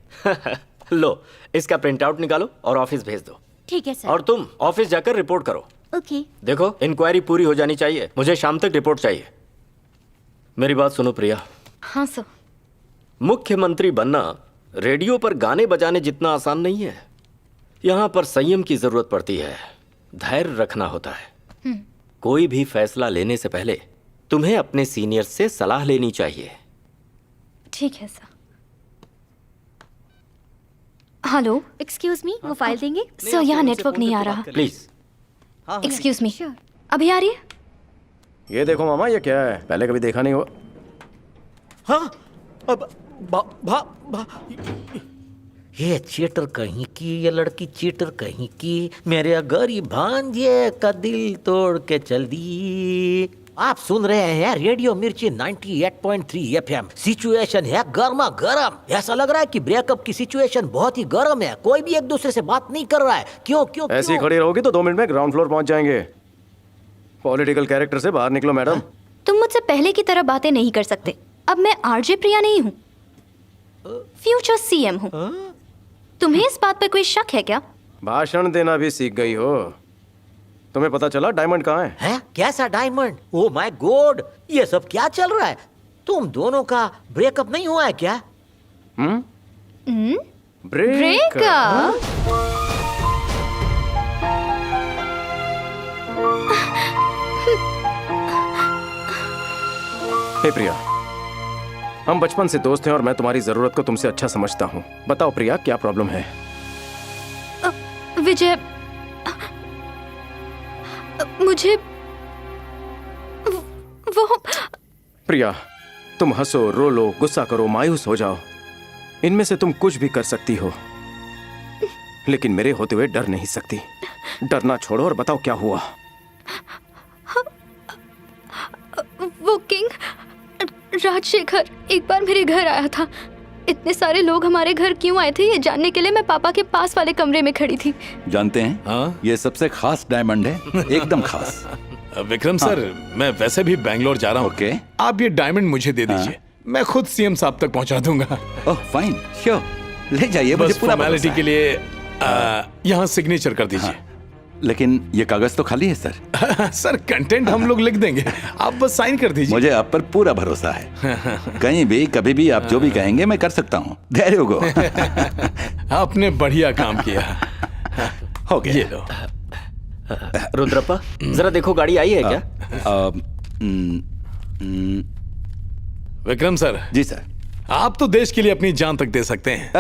लो, इसका प्रिंट आउट निकालो और ऑफिस भेज दो। ठीक है सर। और तुम ऑफिस जाकर रिपोर्ट करो। ओके। देखो, इंक्वायरी पूरी हो जानी चाहिए। मुझे शाम तक रिपोर्ट चाहिए। मेरी बात सुनो प्रिया। हाँ सर। मुख्यमंत्री बनना रेडियो पर गाने बजाने जितना आसान नहीं है। यहाँ पर संयम की जरूरत पड़ती है, धैर्य रखना होता है। कोई भी फैसला लेने से पहले तुम्हें अपने सीनियर से सलाह लेनी चाहिए। ठीक है सर। हेलो, एक्सक्यूज मी, वो फाइल देंगे? सर यहाँ नेटवर्क नहीं आ रहा। प्लीज। एक्सक्यूज मी, अभी आ रही है? ये देखो मामा, ये क्या है? पहले कभी देखा नहीं हुआ। हाँ, अब ये चीटर कहीं की, ये लड़की चीटर कहीं की, मेरे गरीब भांजे का दिल तोड़ के चल दी। आप सुन रहे हैं रेडियो मिर्ची 98.3 FM। सिचुएशन है गर्मा गर्म। ऐसा लग रहा है कि ब्रेकअप की सिचुएशन बहुत ही गर्म है। कोई भी एक दूसरे से बात नहीं कर रहा है। क्यों क्यों ऐसी ही खड़ी रहोगी तो 2 मिनट में ग्राउंड फ्लोर पहुंच जाएंगे। पॉलिटिकल कैरेक्टर से बाहर निकलो मैडम। तुम मुझसे पहले की तरह बातें नहीं कर सकते। अब मैं आरजे प्रिया नहीं हूँ, फ्यूचर सीएम हूँ। तुम्हें इस बात पर कोई शक है क्या? भाषण देना भी सीख गई हो। तुम्हें पता चला डायमंड कहाँ है? हैं? कैसा डायमंड? ओह माय गॉड, ये सब क्या चल रहा है? तुम दोनों का ब्रेकअप नहीं हुआ है क्या? ब्रेकअप? हे प्रिया, हम बचपन से दोस्त हैं और मैं तुम्हारी जरूरत को तुमसे अच्छा समझता हूँ। बताओ प्रिया, क्या प्रॉब्लम है? विजय, मुझे वो प्रिया, तुम हंसो, रो लो, गुस्सा करो, मायूस हो जाओ, इनमें से तुम कुछ भी कर सकती हो, लेकिन मेरे होते हुए डर नहीं सकती। डरना छोड़ो और बताओ क्या हुआ। वो किंग राजशेखर एक बार मेरे घर आया था। इतने सारे लोग हमारे घर क्यों आए थे ये जानने के लिए मैं पापा के पास वाले कमरे में खड़ी थी। जानते हैं? हाँ? ये सबसे खास डायमंड है, एकदम खास। विक्रम सर, मैं वैसे भी बैंगलोर जा रहा हूँ। ओके। आप ये डायमंड मुझे दे दीजिए, मैं खुद सीएम साहब तक पहुँचा दूंगा। ओह फाइन, श्योर, ले जाइए। बस फॉर्मेलिटी के लिए यहाँ सिग्नेचर कर दीजिए। लेकिन ये कागज तो खाली है सर। सर, कंटेंट हम लोग लिख देंगे, आप बस साइन कर दीजिए। मुझे आप पर पूरा भरोसा है। कहीं भी कभी भी आप जो भी कहेंगे मैं कर सकता हूँ। There you go. आपने बढ़िया काम किया। हो गया। ये लो। रुद्रप्पा, जरा देखो गाड़ी आई है क्या? विक्रम सर। जी सर। आप तो देश के लिए अपनी जान तक दे सकते हैं।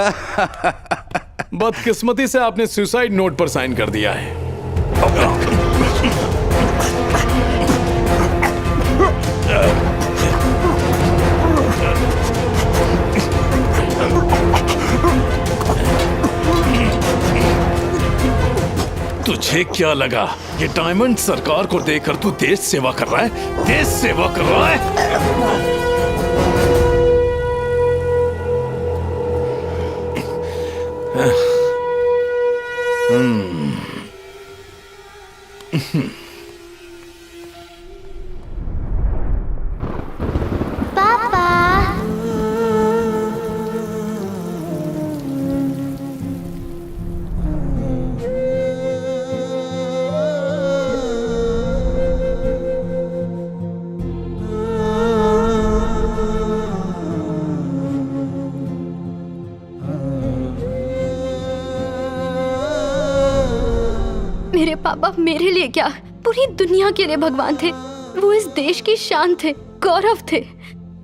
बदकिस्मती से आपने सुसाइड नोट पर साइन कर दिया है। तुझे क्या लगा ये डायमंड सरकार को देकर तू देश सेवा कर रहा है? देश सेवा कर रहा है? मेरे पापा मेरे लिए क्या, पूरी दुनिया के लिए भगवान थे। वो इस देश की शान थे, गौरव थे।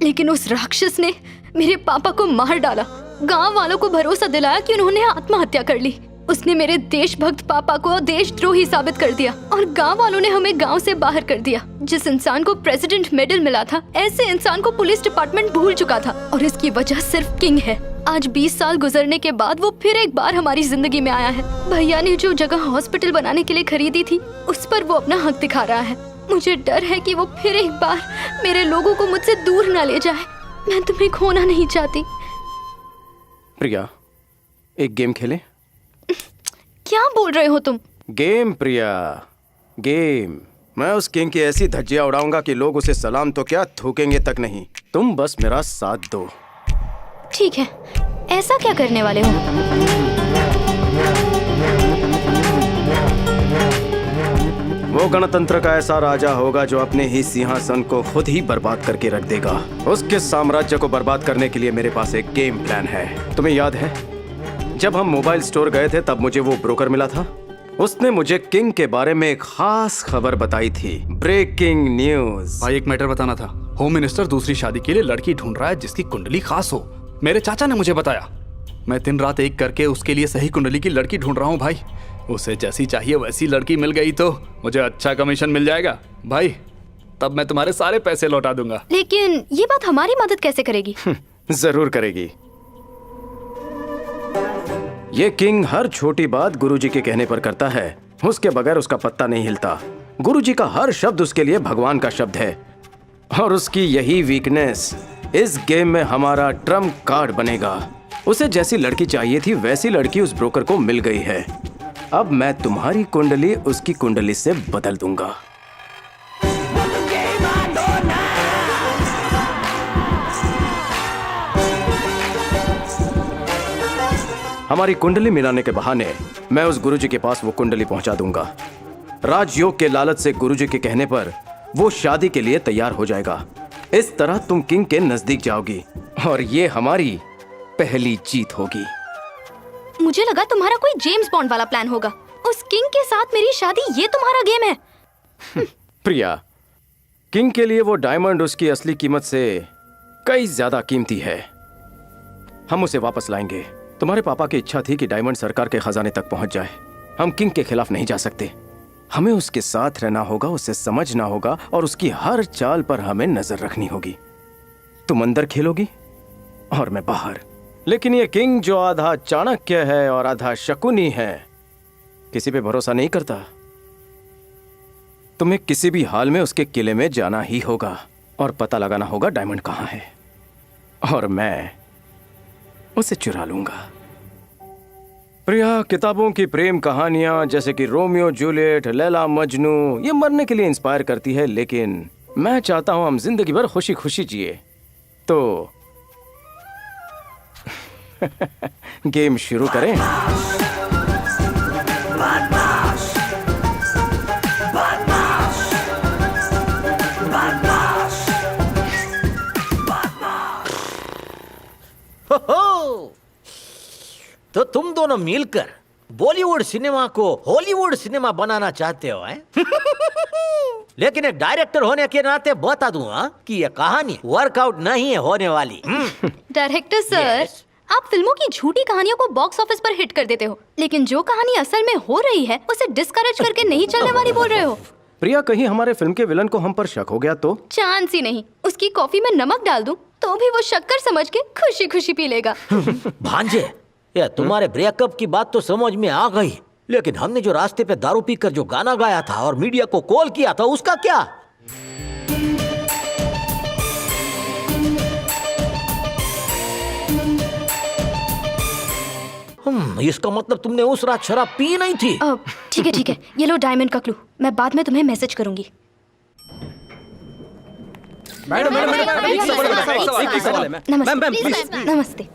लेकिन उस राक्षस ने मेरे पापा को मार डाला। गांव वालों को भरोसा दिलाया कि उन्होंने आत्महत्या कर ली। उसने मेरे देशभक्त पापा को देशद्रोही साबित कर दिया और गांव वालों ने हमें गांव से बाहर कर दिया। जिस इंसान को प्रेसिडेंट मेडल मिला था, ऐसे इंसान को पुलिस डिपार्टमेंट भूल चुका था और इसकी वजह सिर्फ किंग है। आज 20 साल गुजरने के बाद वो फिर एक बार हमारी जिंदगी में आया है। भैया ने जो जगह हॉस्पिटल बनाने के लिए खरीदी थी, उस पर वो अपना हक दिखा रहा है। मुझे डर है कि वो फिर एक बार मेरे लोगों को मुझसे दूर ना ले जाए। मैं तुम्हें खोना नहीं चाहती। प्रिया, एक गेम खेलें? क्या बोल रहे हो तुम? गेम प्रिया, गेम। मैं उस किंग की ऐसी धज्जियां उड़ाऊंगा कि लोग उसे सलाम तो क्या थूकेंगे तक नहीं। तुम बस मेरा साथ दो। ठीक है, ऐसा क्या करने वाले हो? वो गणतंत्र का ऐसा राजा होगा जो अपने ही सिंहासन को खुद ही बर्बाद करके रख देगा। उसके साम्राज्य को बर्बाद करने के लिए मेरे पास एक गेम प्लान है। तुम्हें याद है जब हम मोबाइल स्टोर गए थे, तब मुझे वो ब्रोकर मिला था। उसने मुझे किंग के बारे में एक खास खबर बताई थी। Breaking news. भाई, एक मैटर बताना था। होम मिनिस्टर दूसरी शादी के लिए लड़की ढूंढ रहा है जिसकी कुंडली खास हो। मेरे चाचा ने मुझे बताया। मैं दिन रात एक करके उसके लिए सही कुंडली की लड़की ढूंढ रहा हूँ भाई। उसे जैसी चाहिए वैसी लड़की मिल गई तो मुझे अच्छा कमीशन मिल जाएगा भाई। तब मैं तुम्हारे सारे पैसे लौटा दूंगा। लेकिन ये बात हमारी मदद कैसे करेगी? जरूर करेगी। ये किंग हर छोटी बात गुरुजी के कहने पर करता है। उसके बगैर उसका पत्ता नहीं हिलता। गुरुजी का हर शब्द उसके लिए भगवान का शब्द है। और उसकी यही वीकनेस इस गेम में हमारा ट्रम्प कार्ड बनेगा। उसे जैसी लड़की चाहिए थी वैसी लड़की उस ब्रोकर को मिल गई है। अब मैं तुम्हारी कुंडली उसकी कुंडली से बदल दूंगा। हमारी कुंडली मिलाने के बहाने मैं उस गुरुजी के पास वो कुंडली पहुंचा दूंगा। राजयोग के लालच से गुरुजी के कहने पर वो शादी के लिए तैयार हो जाएगा। इस तरह तुम किंग के नजदीक जाओगी और ये हमारी पहली जीत होगी। मुझे लगा तुम्हारा कोई जेम्स बॉन्ड वाला प्लान होगा। उस किंग के साथ मेरी शादी, ये तुम्हारा गेम है? प्रिया, किंग के लिए वो डायमंड उसकी असली कीमत से कई ज्यादा कीमती है। हम उसे वापस लाएंगे। तुम्हारे पापा की इच्छा थी कि डायमंड सरकार के खजाने तक पहुंच जाए। हम किंग के खिलाफ नहीं जा सकते। हमें उसके साथ रहना होगा, उसे समझना होगा और उसकी हर चाल पर हमें नजर रखनी होगी। तुम अंदर खेलोगी और मैं बाहर। लेकिन ये किंग जो आधा चाणक्य है और आधा शकुनी है, किसी पे भरोसा नहीं करता। तुम्हें किसी भी हाल में उसके किले में जाना ही होगा और पता लगाना होगा डायमंड कहां है, और मैं उसे चुरा लूंगा। प्रिया, किताबों की प्रेम कहानियां जैसे कि रोमियो जूलियट, लैला मजनू, ये मरने के लिए इंस्पायर करती है, लेकिन मैं चाहता हूं हम जिंदगी भर खुशी खुशी जिए। तो गेम शुरू करें। तो तुम दोनों मिलकर बॉलीवुड सिनेमा को हॉलीवुड सिनेमा बनाना चाहते हो, हैं? लेकिन एक डायरेक्टर होने के नाते बता दूं कि ये कहानी वर्कआउट नहीं है होने वाली। डायरेक्टर सर, आप फिल्मों की झूठी कहानियों को बॉक्स ऑफिस पर हिट कर देते हो, लेकिन जो कहानी असल में हो रही है उसे डिस्करेज करके नहीं चलने वाली बोल रहे हो। प्रिया, कहीं हमारे फिल्म के विलन को हम पर शक हो गया तो? चांस ही नहीं। उसकी कॉफी में नमक डाल दूं तो भी वो शक्कर समझ के खुशी खुशी पी लेगा। भांजे, ये तुम्हारे ब्रेकअप की बात तो समझ में आ गई, लेकिन हमने जो रास्ते पे दारू पीकर जो गाना गाया था और मीडिया को कॉल किया था, उसका क्या? इसका मतलब तुमने उस रात शराब पी नहीं थी। ठीक है, ये लो डायमंड का क्लू। मैं बाद में तुम्हें मैसेज करूंगी। मैडम नमस्ते।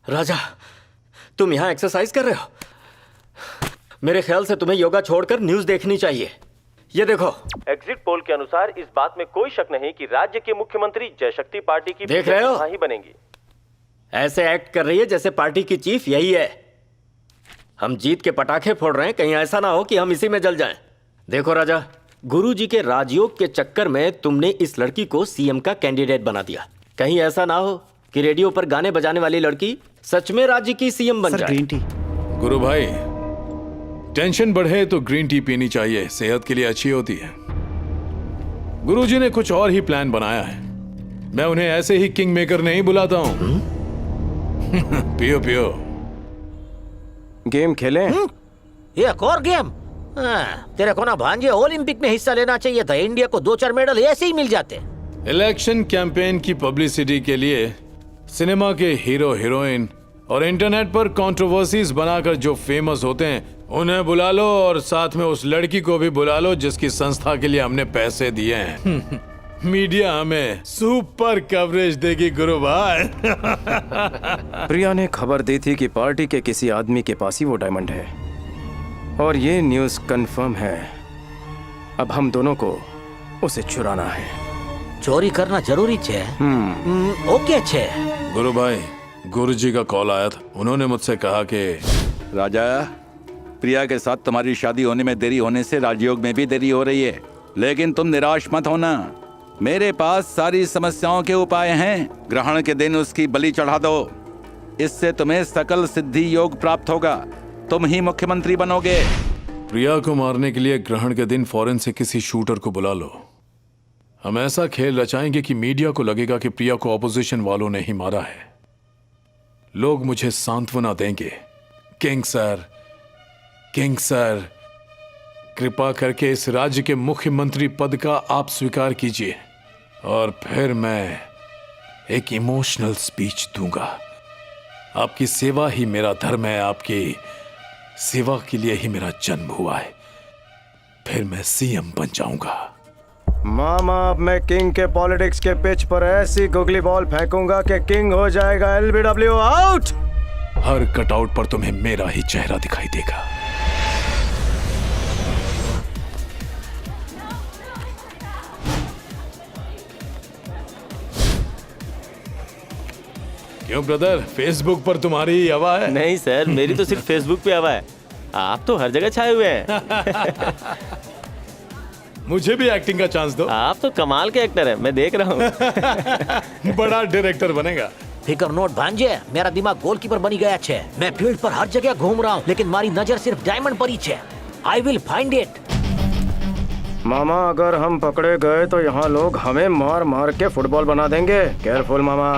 राजा, तुम यहाँ एक्सरसाइज कर रहे हो? मेरे ख्याल से तुम्हें योगा छोड़कर न्यूज देखनी चाहिए। ये देखो, एग्जिट पोल के अनुसार इस बात में कोई शक नहीं कि राज्य के मुख्यमंत्री जयशक्ति पार्टी की देख रहे हो? ही बनेंगी। ऐसे एक्ट कर रही है जैसे पार्टी की चीफ यही है। हम जीत के पटाखे फोड़ रहे हैं, कहीं ऐसा ना हो कि हम इसी में जल जाएं। देखो राजा, गुरुजी के राजयोग के चक्कर में तुमने इस लड़की को सीएम का कैंडिडेट बना दिया। कहीं ऐसा ना हो कि रेडियो पर गाने बजाने वाली लड़की सच में राज्य की सीएम बन जाए। Green tea. गुरु भाई, टेंशन बढ़े तो ग्रीन टी पीनी चाहिए, सेहत के लिए अच्छी होती है। गुरुजी ने कुछ और ही प्लान बनाया है। मैं उन्हें ऐसे ही किंग मेकर नहीं बुलाता हूं। पियो पियो। गेम खेलें? ये एक और गेम? तेरे को ना भांजे ओलंपिक में हिस्सा लेना चाहिए था। इंडिया को 2-4 मेडल ऐसे ही मिल जाते। इलेक्शन कैंपेन की पब्लिसिटी के लिए सिनेमा के हीरो हीरोइन और इंटरनेट पर कंट्रोवर्सीज बनाकर जो फेमस होते हैं उन्हें बुला लो, और साथ में उस लड़की को भी बुला लो जिसकी संस्था के लिए हमने पैसे दिए हैं। मीडिया हमें सुपर कवरेज देगी गुरु भाई। प्रिया ने खबर दी थी कि पार्टी के किसी आदमी के पास ही वो डायमंड है, और ये न्यूज़ कंफर्म है। अब हम दोनों को उसे चुराना है। चोरी करना जरूरी छे। ओके छे। गुरु भाई, गुरुजी का कॉल आया था। उन्होंने मुझसे कहा कि राजा, प्रिया के साथ तुम्हारी शादी होने में देरी होने से राजयोग में भी देरी हो रही है, लेकिन तुम निराश मत होना। मेरे पास सारी समस्याओं के उपाय हैं। ग्रहण के दिन उसकी बलि चढ़ा दो, इससे तुम्हें सकल सिद्धि योग प्राप्त होगा। तुम ही मुख्यमंत्री बनोगे। प्रिया को मारने के लिए ग्रहण के दिन फौरन से किसी शूटर को बुला लो। हम ऐसा खेल रचाएंगे कि मीडिया को लगेगा कि प्रिया को ऑपोजिशन वालों ने ही मारा है। लोग मुझे सांत्वना देंगे। किंग सर, कृपा करके इस राज्य के मुख्यमंत्री पद का आप स्वीकार कीजिए, और फिर मैं एक इमोशनल स्पीच दूंगा। आपकी सेवा ही मेरा धर्म है, आपकी सेवा के लिए ही मेरा जन्म हुआ है। फिर मैं सीएम बन जाऊंगा। मामा, अब मैं किंग के पॉलिटिक्स के पिच पर ऐसी गुगली बॉल फेंकूंगा कि किंग हो जाएगा। LBW out. हर कटआउट पर तुम्हें मेरा ही चेहरा दिखाई देगा। क्यों ब्रदर, फेसबुक पर तुम्हारी हवा है? नहीं सर, मेरी तो सिर्फ फेसबुक पे हवा है। आप तो हर जगह छाए हुए हैं। मुझे भी एक्टिंग का चांस दो। आप तो कमाल के एक्टर हैं, मैं देख रहा हूँ। बड़ा डायरेक्टर बनेगा। फिकर नोट भांजे, मेरा दिमाग गोलकीपर बनी गया छे। मैं फील्ड पर हर जगह घूम रहा हूँ, लेकिन मारी नजर सिर्फ डायमंड पर ही छे। I will find it. मामा, अगर हम पकड़े गए तो यहाँ लोग हमें मार मार के फुटबॉल बना देंगे। केयरफुल मामा।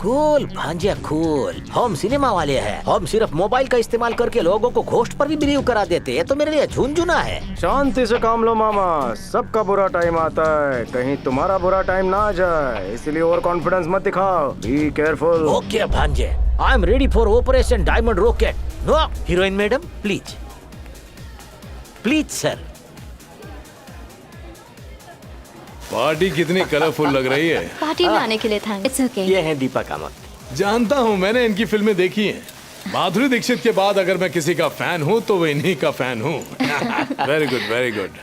कूल भांजे कूल। हम सिनेमा वाले हैं। हम सिर्फ मोबाइल का इस्तेमाल करके लोगों को घोस्ट पर भी बिलीव करा देते हैं। तो मेरे लिए झुनझुना है। शांति से काम लो मामा, सबका बुरा टाइम आता है, कहीं तुम्हारा बुरा टाइम ना आ जाए, इसलिए ओवर कॉन्फिडेंस मत दिखाओ। B careful. ओके भांजे, I am ready for operation diamond rocket. No heroine madam, please please sir. Party कितनी कलरफुल लग रही है। पार्टी में आने के लिए थैंक्स। It's okay. ये है दीपा कामत। जानता हूँ, मैंने इनकी फिल्में देखी हैं। माधुरी दीक्षित के बाद अगर मैं किसी का फैन हूँ तो वो इन्हीं का फैन हूँ। Very good, very good.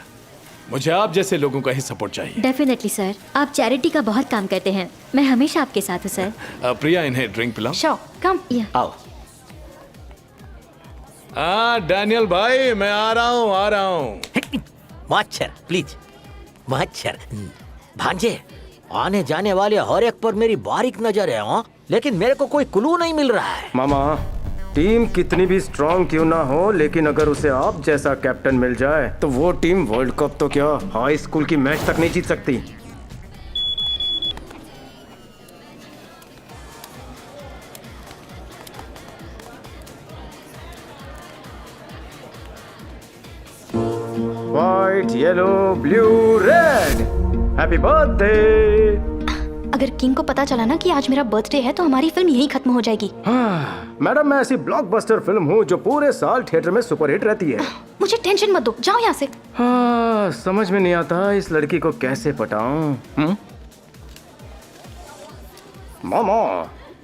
मुझे आप जैसे लोगों का ही सपोर्ट चाहिए। डेफिनेटली सर, आप चैरिटी का बहुत काम करते हैं। मैं हमेशा आपके साथ हूँ सर। प्रिया, इन्हें ड्रिंक पिलाओ। श्योर, कम। आओ। डैनियल भाई, मैं आ रहा हूँ। मच्छर प्लीज, मच्छर। भांजे, आने जाने वाले हर एक पर मेरी बारीक नजर है। हाँ, लेकिन मेरे को कोई क्लू नहीं मिल रहा है। मामा, टीम कितनी भी स्ट्रांग क्यों ना हो, लेकिन अगर उसे आप जैसा कैप्टन मिल जाए तो वो टीम वर्ल्ड कप तो क्या, हाई स्कूल की मैच तक नहीं जीत सकती। White yellow blue red, happy birthday. अगर किंग को पता चला ना कि आज मेरा बर्थडे है तो हमारी फिल्म यहीं खत्म हो जाएगी। मैडम, मैं ऐसी ब्लॉकबस्टर फिल्म हूँ जो पूरे साल थिएटर में सुपरहिट रहती है। मुझे टेंशन मत दो, जाओ यहाँ से। समझ में नहीं आता इस लड़की को कैसे पटाऊं। मामा,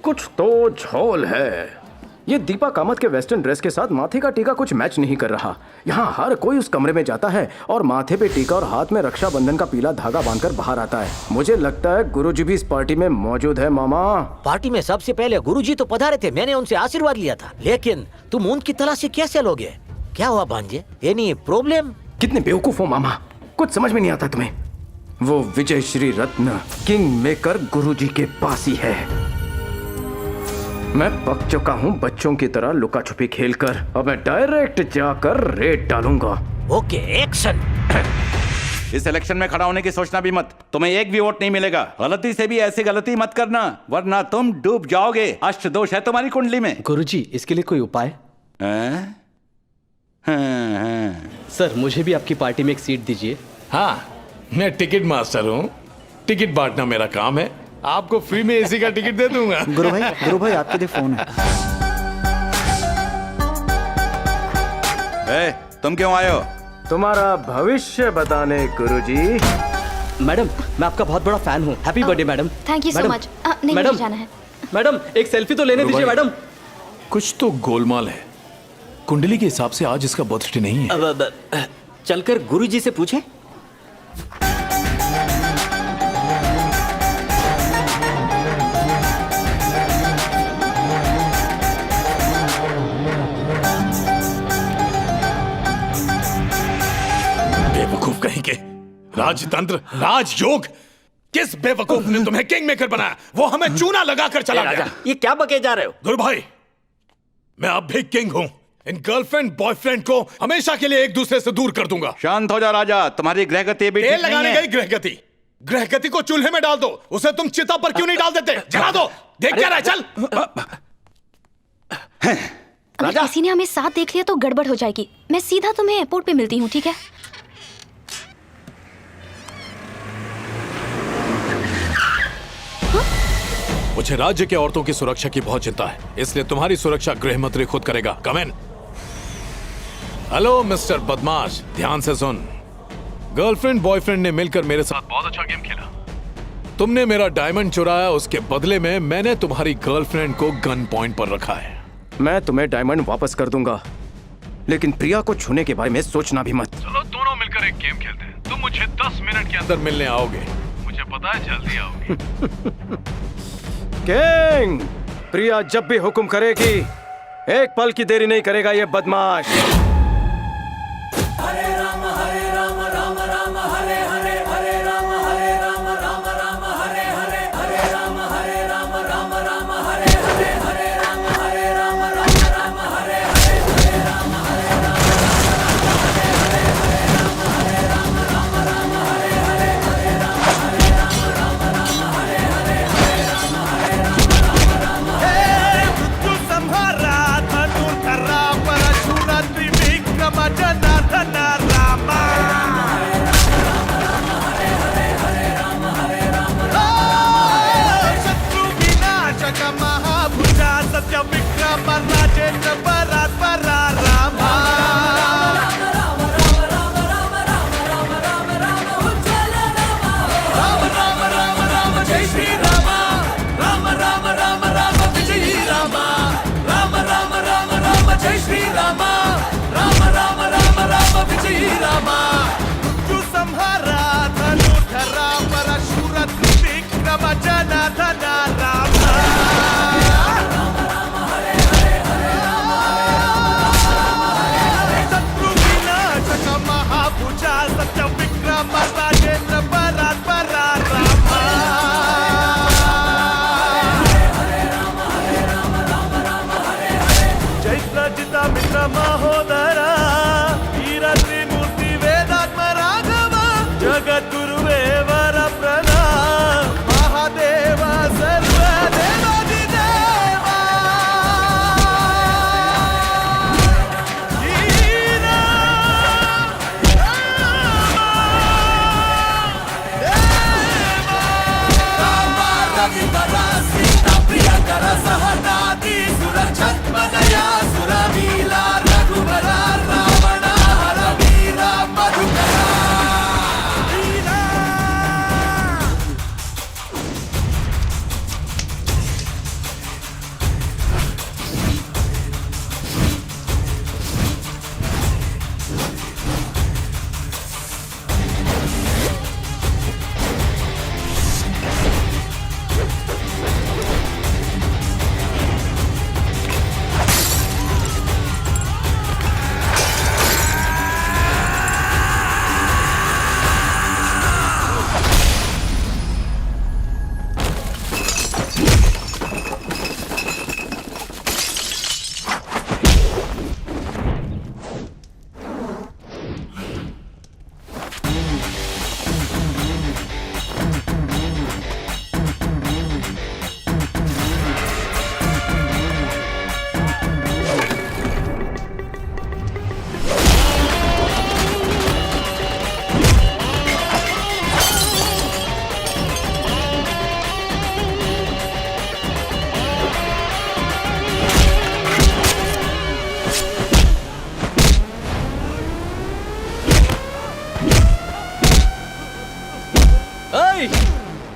कुछ तो झोल है। ये दीपा कामत के वेस्टर्न ड्रेस के साथ माथे का टीका कुछ मैच नहीं कर रहा। यहाँ हर कोई उस कमरे में जाता है और माथे पे टीका और हाथ में रक्षाबंधन का पीला धागा बांधकर बाहर आता है। मुझे लगता है गुरुजी भी इस पार्टी में मौजूद है। मामा, पार्टी में सबसे पहले गुरुजी तो पधारे थे, मैंने उनसे आशीर्वाद लिया था, लेकिन तुम उनकी तलाशी कैसे लोगे? क्या हुआ भांजे? Any problem? कितने बेवकूफ हो मामा, कुछ समझ में नहीं आता तुम्हें। वो विजय श्री रत्न किंग मेकर गुरुजी के पास ही है। मैं पक चुका हूँ बच्चों की तरह लुका छुपी खेलकर। अब मैं डायरेक्ट जाकर रेड डालूंगा। Okay, action. इस इलेक्शन में खड़ा होने की सोचना भी मत, तुम्हें एक भी वोट नहीं मिलेगा। गलती से भी ऐसी गलती मत करना वरना तुम डूब जाओगे। अष्ट दोष है तुम्हारी कुंडली में। गुरुजी, इसके लिए कोई उपाय? सर, मुझे भी आपकी पार्टी में एक सीट दीजिए। हाँ, मैं टिकट मास्टर हूँ, टिकट बांटना मेरा काम है। आपको फ्री में एसी का टिकट दे दूंगा। गुरु भाई आपके लिए फोन है। तुम क्यों आए हो? तुम्हारा भविष्य बताने गुरुजी। मैडम, मैं आपका बहुत बड़ा फैन हूँ। Happy birthday madam. Thank you so much. नहीं, मुझे जाना है। मैडम, एक सेल्फी तो लेने दीजिए मैडम। कुछ तो गोलमाल है। कुंडली के हिसाब से आज इसका बर्थडे नहीं है। चलकर गुरुजी से पूछें। बेवकूफ कहेंगे। राजतंत्र, राजयोग, किस बेवकूफ ने तुम्हें किंग मेकर बनाया? वो हमें चूना लगाकर चला गया। ये क्या बके जा रहे हो? गुरु भाई, मैं अब भी किंग हूं। इन गर्लफ्रेंड बॉयफ्रेंड को हमेशा के लिए एक दूसरे से दूर कर दूंगा। शांत हो जा राजा, तुम्हारी ग्रहगति भी तेल लगाने गई ग्रहगति। ग्रहगति को चूल्हे में डाल दो, उसे तुम चिता पर क्यों नहीं डाल देते? जला दो, देख क्या रहा है? चल। अगर किसी ने हमें साथ देख लिया तो गड़बड़ हो जाएगी। मैं सीधा तुम्हें एयरपोर्ट पे मिलती हूँ, ठीक है? मुझे राज्य के औरतों की सुरक्षा की बहुत चिंता है, इसलिए तुम्हारी सुरक्षा गृह मंत्री खुद करेगा। कम इन। हेलो मिस्टर बदमाश, ध्यान से सुन। गर्लफ्रेंड बॉयफ्रेंड ने मिलकर मेरे साथ बहुत अच्छा गेम खेला। तुमने मेरा डायमंड चुराया, उसके बदले में मैंने तुम्हारी गर्लफ्रेंड को गन पॉइंट पर रखा है। मैं तुम्हें डायमंड वापस कर दूंगा, लेकिन प्रिया को छूने के बारे में सोचना भी मत। चलो दोनों मिलकर एक गेम खेलते हैं। तुम मुझे 10 मिनट के अंदर मिलने आओगे, मुझे पता है जल्दी आओगे। किंग, प्रिया जब भी हुक्म करेगी एक पल की देरी नहीं करेगा ये बदमाश। हरे राम राम राम हरे हरे, हरे राम राम हरे हरे, हरे राम राम हरे हरे, हरे राम हरे राम हरे हरे, हरे राम हरे राम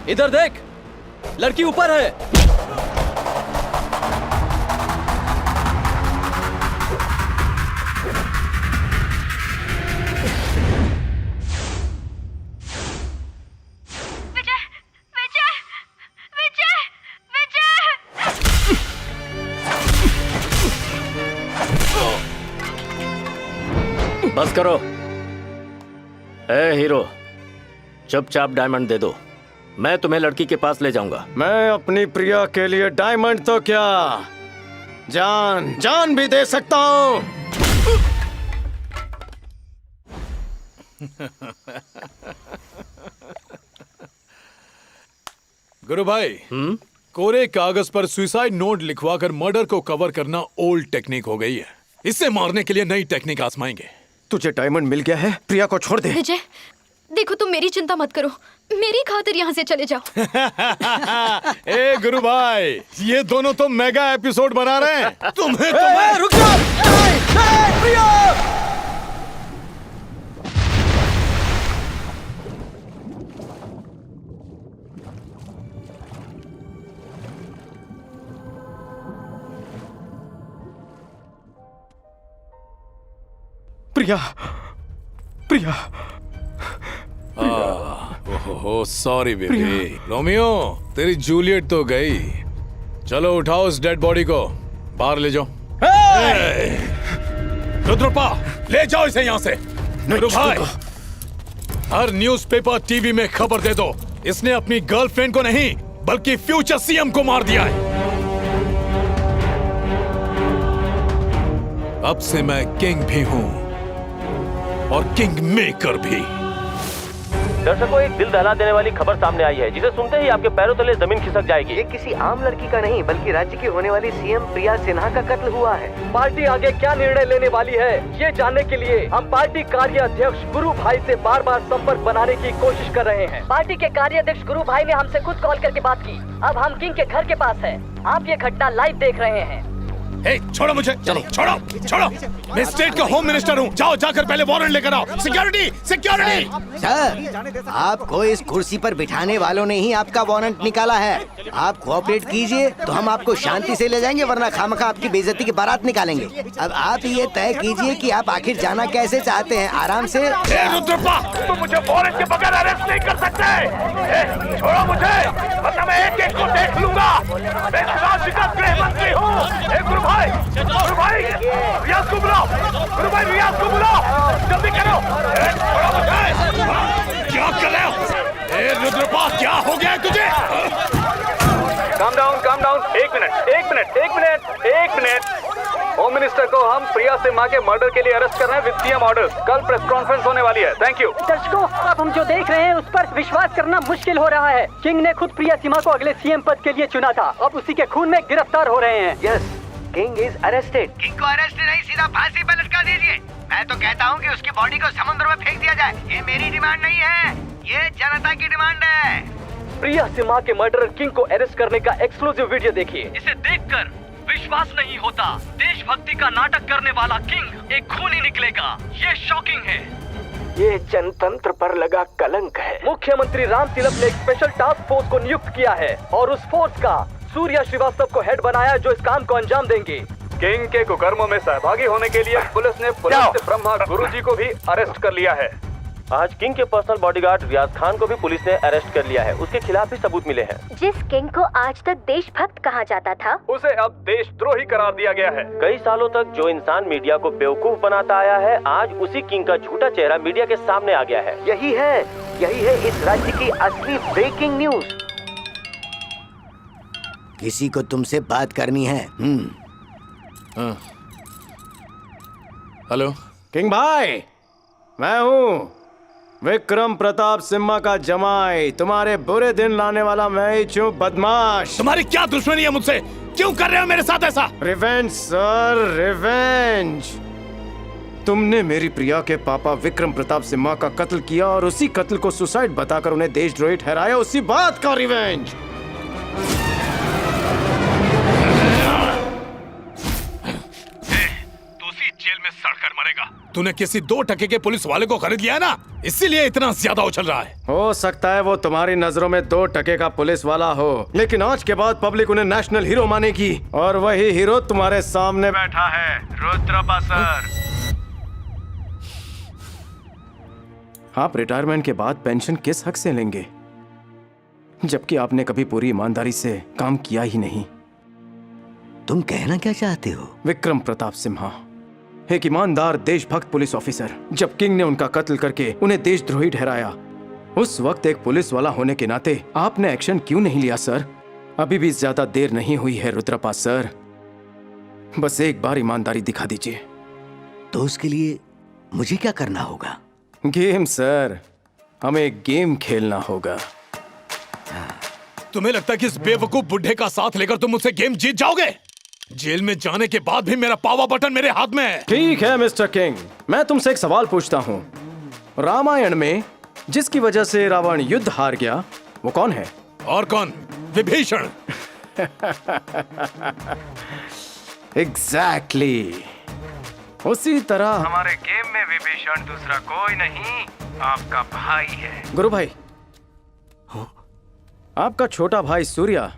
इधर देख, लड़की ऊपर है। बस करो। ए हीरो, चुपचाप डायमंड दे दो, मैं तुम्हें लड़की के पास ले जाऊंगा। मैं अपनी प्रिया के लिए डायमंड तो क्या, जान जान भी दे सकता हूं। गुरु भाई, कोरे कागज पर सुसाइड नोट लिखवाकर मर्डर को कवर करना ओल्ड टेक्निक हो गई है। इसे मारने के लिए नई टेक्निक आजमाएंगे। तुझे डायमंड मिल गया है, प्रिया को छोड़ दे। विजय, देखो तुम मेरी चिंता मत करो, मेरी खातिर यहाँ से चले जाओ। ए गुरु भाई, ये दोनों तो मेगा एपिसोड बना रहे हैं। तुम्हें रुक जाओ। प्रिया! प्रिया, प्रिया, ओहो सॉरी बेबी। रोमियो, तेरी जूलियट तो गई। चलो उठाओ उस डेड बॉडी को, बाहर ले जाओ। रुद्रप्पा, ले जाओ इसे यहाँ से। गुरु भाई, हर न्यूज़पेपर टीवी में खबर दे दो, इसने अपनी गर्लफ्रेंड को नहीं बल्कि फ्यूचर सीएम को मार दिया है। अब से मैं किंग भी हूं और किंग मेकर भी। दर्शकों, एक दिल दहला देने वाली खबर सामने आई है, जिसे सुनते ही आपके पैरों तले जमीन खिसक जाएगी। ये किसी आम लड़की का नहीं बल्कि राज्य की होने वाली सीएम प्रिया सिन्हा का कत्ल हुआ है। पार्टी आगे क्या निर्णय लेने वाली है, ये जानने के लिए हम पार्टी कार्य अध्यक्ष गुरु भाई से बार बार संपर्क बनाने की कोशिश कर रहे हैं। पार्टी के कार्याध्यक्ष गुरु भाई ने हमसे खुद कॉल करके बात की। अब हम किंग के घर के पास है। आप ये घटना लाइव देख रहे हैं। छोड़ो मुझे, चलो छोड़ो छोड़ो। मैं स्टेट का होम मिनिस्टर हूँ, जाओ जाकर पहले वारंट लेकर आओ। Security security. सर, आपको इस कुर्सी पर बिठाने वालों ने ही आपका वारंट निकाला है। आप कोऑपरेट कीजिए तो हम आपको शांति से ले जाएंगे, वरना खामखा आपकी बेइज्जती की बारात निकालेंगे। अब आप ये तय कीजिए कि आप आखिर जाना कैसे चाहते हैं, आराम से। रुद्रप्पा, तुम मुझे वारंट के बगैर अरेस्ट नहीं कर सकते। छोड़ो मुझे, वरना मैं एक एक को देख लूंगा। मैं राज्य का गृह मंत्री हूँ। गुरु भाई, रियाज को बुलाओ। गुरु भाई, रियाज को बुलाओ, जल्दी करो। छोड़ो मुझे। क्या कर रहे हो? रुद्रप्पा, क्या हो गया तुझे? Calm down. एक मिनट। होम मिनिस्टर को हम प्रिया सिन्हा के मर्डर के लिए अरेस्ट कर रहे हैं विद सीएम ऑर्डर। कल प्रेस कॉन्फ्रेंस होने वाली है। Thank you. दर्शकों, अब हम जो देख रहे हैं उस पर विश्वास करना मुश्किल हो रहा है। किंग ने खुद प्रिया सिन्हा को अगले सीएम पद के लिए चुना था, अब उसी के खून में गिरफ्तार हो रहे हैं। Yes, king is arrested. King को अरेस्ट नहीं, सीधा फांसी पर लटका दीजिए। मैं तो कहता हूँ कि उसकी बॉडी को समुद्र में फेंक दिया जाए। ये मेरी डिमांड नहीं है, ये जनता की डिमांड है। प्रिया सिन्हा के मर्डरर किंग को अरेस्ट करने का एक्सक्लूसिव वीडियो देखिए। इसे देखकर विश्वास नहीं होता, देशभक्ति का नाटक करने वाला किंग एक खूनी निकलेगा। ये शॉकिंग है। ये जनतंत्र पर लगा कलंक है। मुख्यमंत्री राम तिलक ने एक स्पेशल टास्क फोर्स को नियुक्त किया है और उस फोर्स का सूर्या श्रीवास्तव को हेड बनाया, जो इस काम को अंजाम देंगे। किंग के कुकर्मों में सहभागी होने के लिए पुलिस ने ब्रह्मा गुरुजी को भी अरेस्ट कर लिया है। आज किंग के पर्सनल बॉडीगार्ड रियाज खान को भी पुलिस ने अरेस्ट कर लिया है। उसके खिलाफ भी सबूत मिले हैं। जिस किंग को आज तक देशभक्त कहा जाता था, उसे अब देशद्रोही करार दिया गया है। कई सालों तक जो इंसान मीडिया को बेवकूफ बनाता आया है, आज उसी किंग का झूठा चेहरा मीडिया के सामने आ गया है। यही है इस राज्य की असली ब्रेकिंग न्यूज। किसी को तुमसे बात करनी है। हेलो किंग भाई, मैं हूँ विक्रम प्रताप सिम्हा का जमाई। तुम्हारे बुरे दिन लाने वाला मैं ही हूँ, बदमाश। तुम्हारी क्या दुश्मनी है मुझसे? क्यों कर रहे हो मेरे साथ ऐसा? Revenge sir, revenge. तुमने मेरी प्रिया के पापा विक्रम प्रताप सिम्हा का कत्ल किया और उसी कत्ल को सुसाइड बताकर उन्हें देशद्रोही ठहराया। उसी बात का रिवेंज। दोषी जेल में में सड़कर मरेगा। तूने किसी 2 टके के पुलिस वाले को खरीद लिया है ना, इसीलिए इतना ज्यादा उछल रहा है। हो सकता है वो तुम्हारी नजरों में 2 टके का पुलिस वाला हो, लेकिन आज के बाद पब्लिक उन्हें नेशनल हीरो मानेगी, और वही हीरो तुम्हारे सामने बैठा है, रुद्रप्पा सर। आप रिटायरमेंट के बाद पेंशन किस हक से लेंगे, जबकि आपने कभी पूरी ईमानदारी से काम किया ही नहीं। तुम कहना क्या चाहते हो? विक्रम प्रताप सिम्हा, एक ईमानदार देशभक्त पुलिस ऑफिसर। जब किंग ने उनका कत्ल करके उन्हें देशद्रोही ठहराया, उस वक्त एक पुलिस वाला होने के नाते आपने एक्शन क्यों नहीं लिया सर? अभी भी ज्यादा देर नहीं हुई है रुद्रप्पा सर, बस एक बार ईमानदारी दिखा दीजिए। तो उसके लिए मुझे क्या करना होगा? गेम सर, हमें गेम खेलना होगा। तुम्हें लगता है कि इस बेवकूफ बुढ़े का साथ लेकर तुम मुझसे गेम जीत जाओगे? जेल में जाने के बाद भी मेरा पावर बटन मेरे हाथ में है। ठीक है मिस्टर किंग, मैं तुमसे एक सवाल पूछता हूँ। रामायण में जिसकी वजह से रावण युद्ध हार गया, वो कौन है? और कौन? विभीषण। एग्जैक्टली। उसी तरह हमारे गेम में विभीषण दूसरा कोई नहीं, आपका भाई है। गुरु भाई, आपका छोटा भाई सूर्या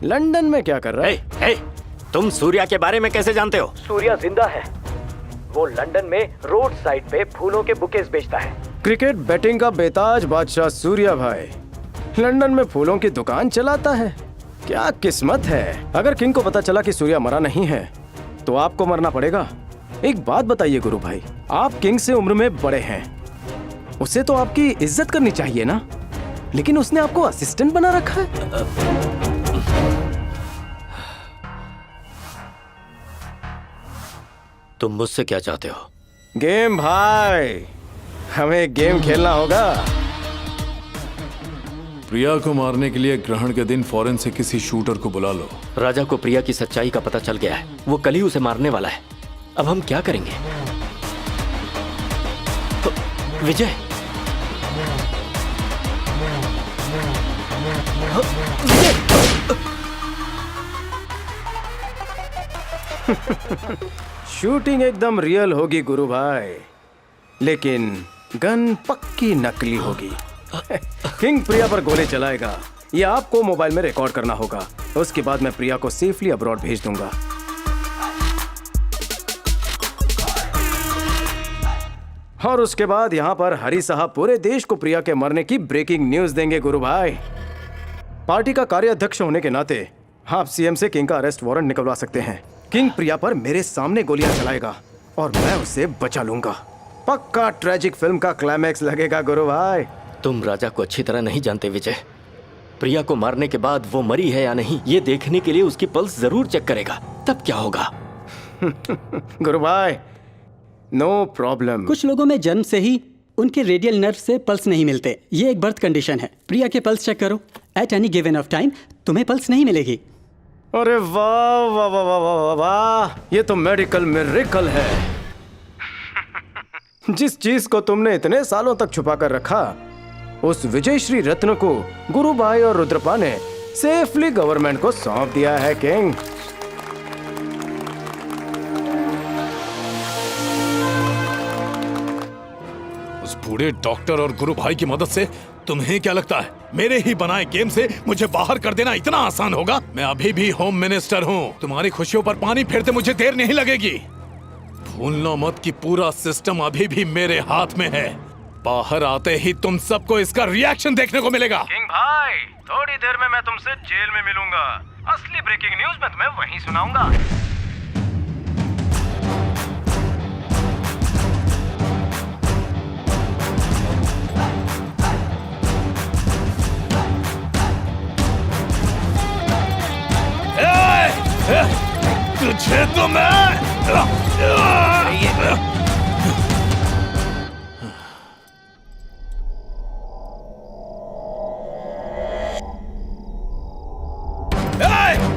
लंदन में क्या कर रहा है? तुम सूर्या के बारे में कैसे जानते हो? सूर्या जिंदा है। वो लंदन में रोड साइड पे फूलों के बुकेस बेचता है। क्रिकेट बैटिंग का बेताज बादशाह सूर्या भाई लंदन में फूलों की दुकान चलाता है। क्या किस्मत है। अगर किंग को पता चला कि सूर्या मरा नहीं है तो आपको मरना पड़ेगा। एक बात बताइए गुरु भाई, आप किंग से उम्र में बड़े हैं, उसे तो आपकी इज्जत करनी चाहिए ना, लेकिन उसने आपको असिस्टेंट बना रखा है। तुम मुझसे क्या चाहते हो? गेम भाई, हमें गेम खेलना होगा। प्रिया को मारने के लिए ग्रहण के दिन फौरन से किसी शूटर को बुला लो। राजा को प्रिया की सच्चाई का पता चल गया है, वो कल ही उसे मारने वाला है। अब हम क्या करेंगे? विजय, शूटिंग एकदम रियल होगी गुरु भाई, लेकिन गन पक्की नकली होगी। किंग प्रिया पर गोली चलाएगा, ये आपको मोबाइल में रिकॉर्ड करना होगा। उसके बाद मैं प्रिया को सेफली अब्रॉड भेज दूंगा। और उसके बाद यहाँ पर हरी साहब पूरे देश को प्रिया के मरने की ब्रेकिंग न्यूज देंगे गुरु भाई। पार्टी का कार्याध्यक्ष होने के नाते आप सीएम से किंग का अरेस्ट वारंट निकलवा सकते हैं। किंग प्रिया पर मेरे सामने गोलियां चलाएगा और मैं उसे बचा लूंगा। पक्का ट्रेजिक फिल्म का क्लाइमैक्स लगेगा गुरु भाई। तुम राजा को अच्छी तरह नहीं जानते विजय। प्रिया को मारने के बाद वो मरी है या नहीं, ये देखने के लिए उसकी पल्स जरूर चेक करेगा, तब क्या होगा? गुरु भाई, नो प्रॉब्लम। कुछ लोगों में जन्म से ही उनके रेडियल नर्व से पल्स नहीं मिलते, ये एक बर्थ कंडीशन है। प्रिया के पल्स चेक करो, at any given of time तुम्हें पल्स नहीं मिलेगी। अरे वाह वाह वाह वाह वाह वाह, ये तो मेडिकल मिरेकल है। जिस चीज को तुमने इतने सालों तक छुपा कर रखा, उस विजय श्री रत्न को गुरु भाई और रुद्रपा ने सेफली गवर्नमेंट को सौंप दिया है किंग। उस बूढ़े डॉक्टर और गुरु भाई की मदद से तुम्हें क्या लगता है मेरे ही बनाए गेम से मुझे बाहर कर देना इतना आसान होगा? मैं अभी भी होम मिनिस्टर हूँ। तुम्हारी खुशियों पर पानी फेरते मुझे देर नहीं लगेगी। भूलना मत कि पूरा सिस्टम अभी भी मेरे हाथ में है। बाहर आते ही तुम सबको इसका रिएक्शन देखने को मिलेगा। किंग भाई, थोड़ी देर में मैं तुमसे जेल में मिलूंगा। असली ब्रेकिंग न्यूज मैं तुम्हें वहीं सुनाऊंगा। तुझे तो मैं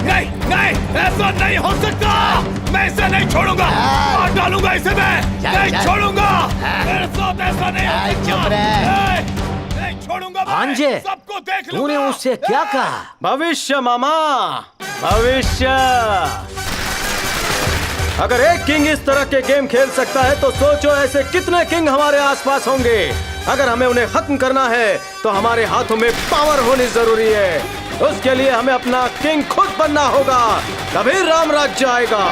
नहीं नहीं, ऐसा नहीं हो सकता। मैं इसे नहीं छोड़ूंगा, मार डालूंगा इसे। मैं नहीं छोड़ूंगा, मेरे साथ ऐसा नहीं हो सकता। नहीं छोड़ूंगा भांजे, सबको देख लूंगा। तूने उससे क्या कहा? भविष्य मामा, भविष्य। अगर एक किंग इस तरह के गेम खेल सकता है तो सोचो ऐसे कितने किंग हमारे आसपास होंगे। अगर हमें उन्हें खत्म करना है तो हमारे हाथों में पावर होनी जरूरी है। उसके लिए हमें अपना किंग खुद बनना होगा, तभी राम राज्य आएगा।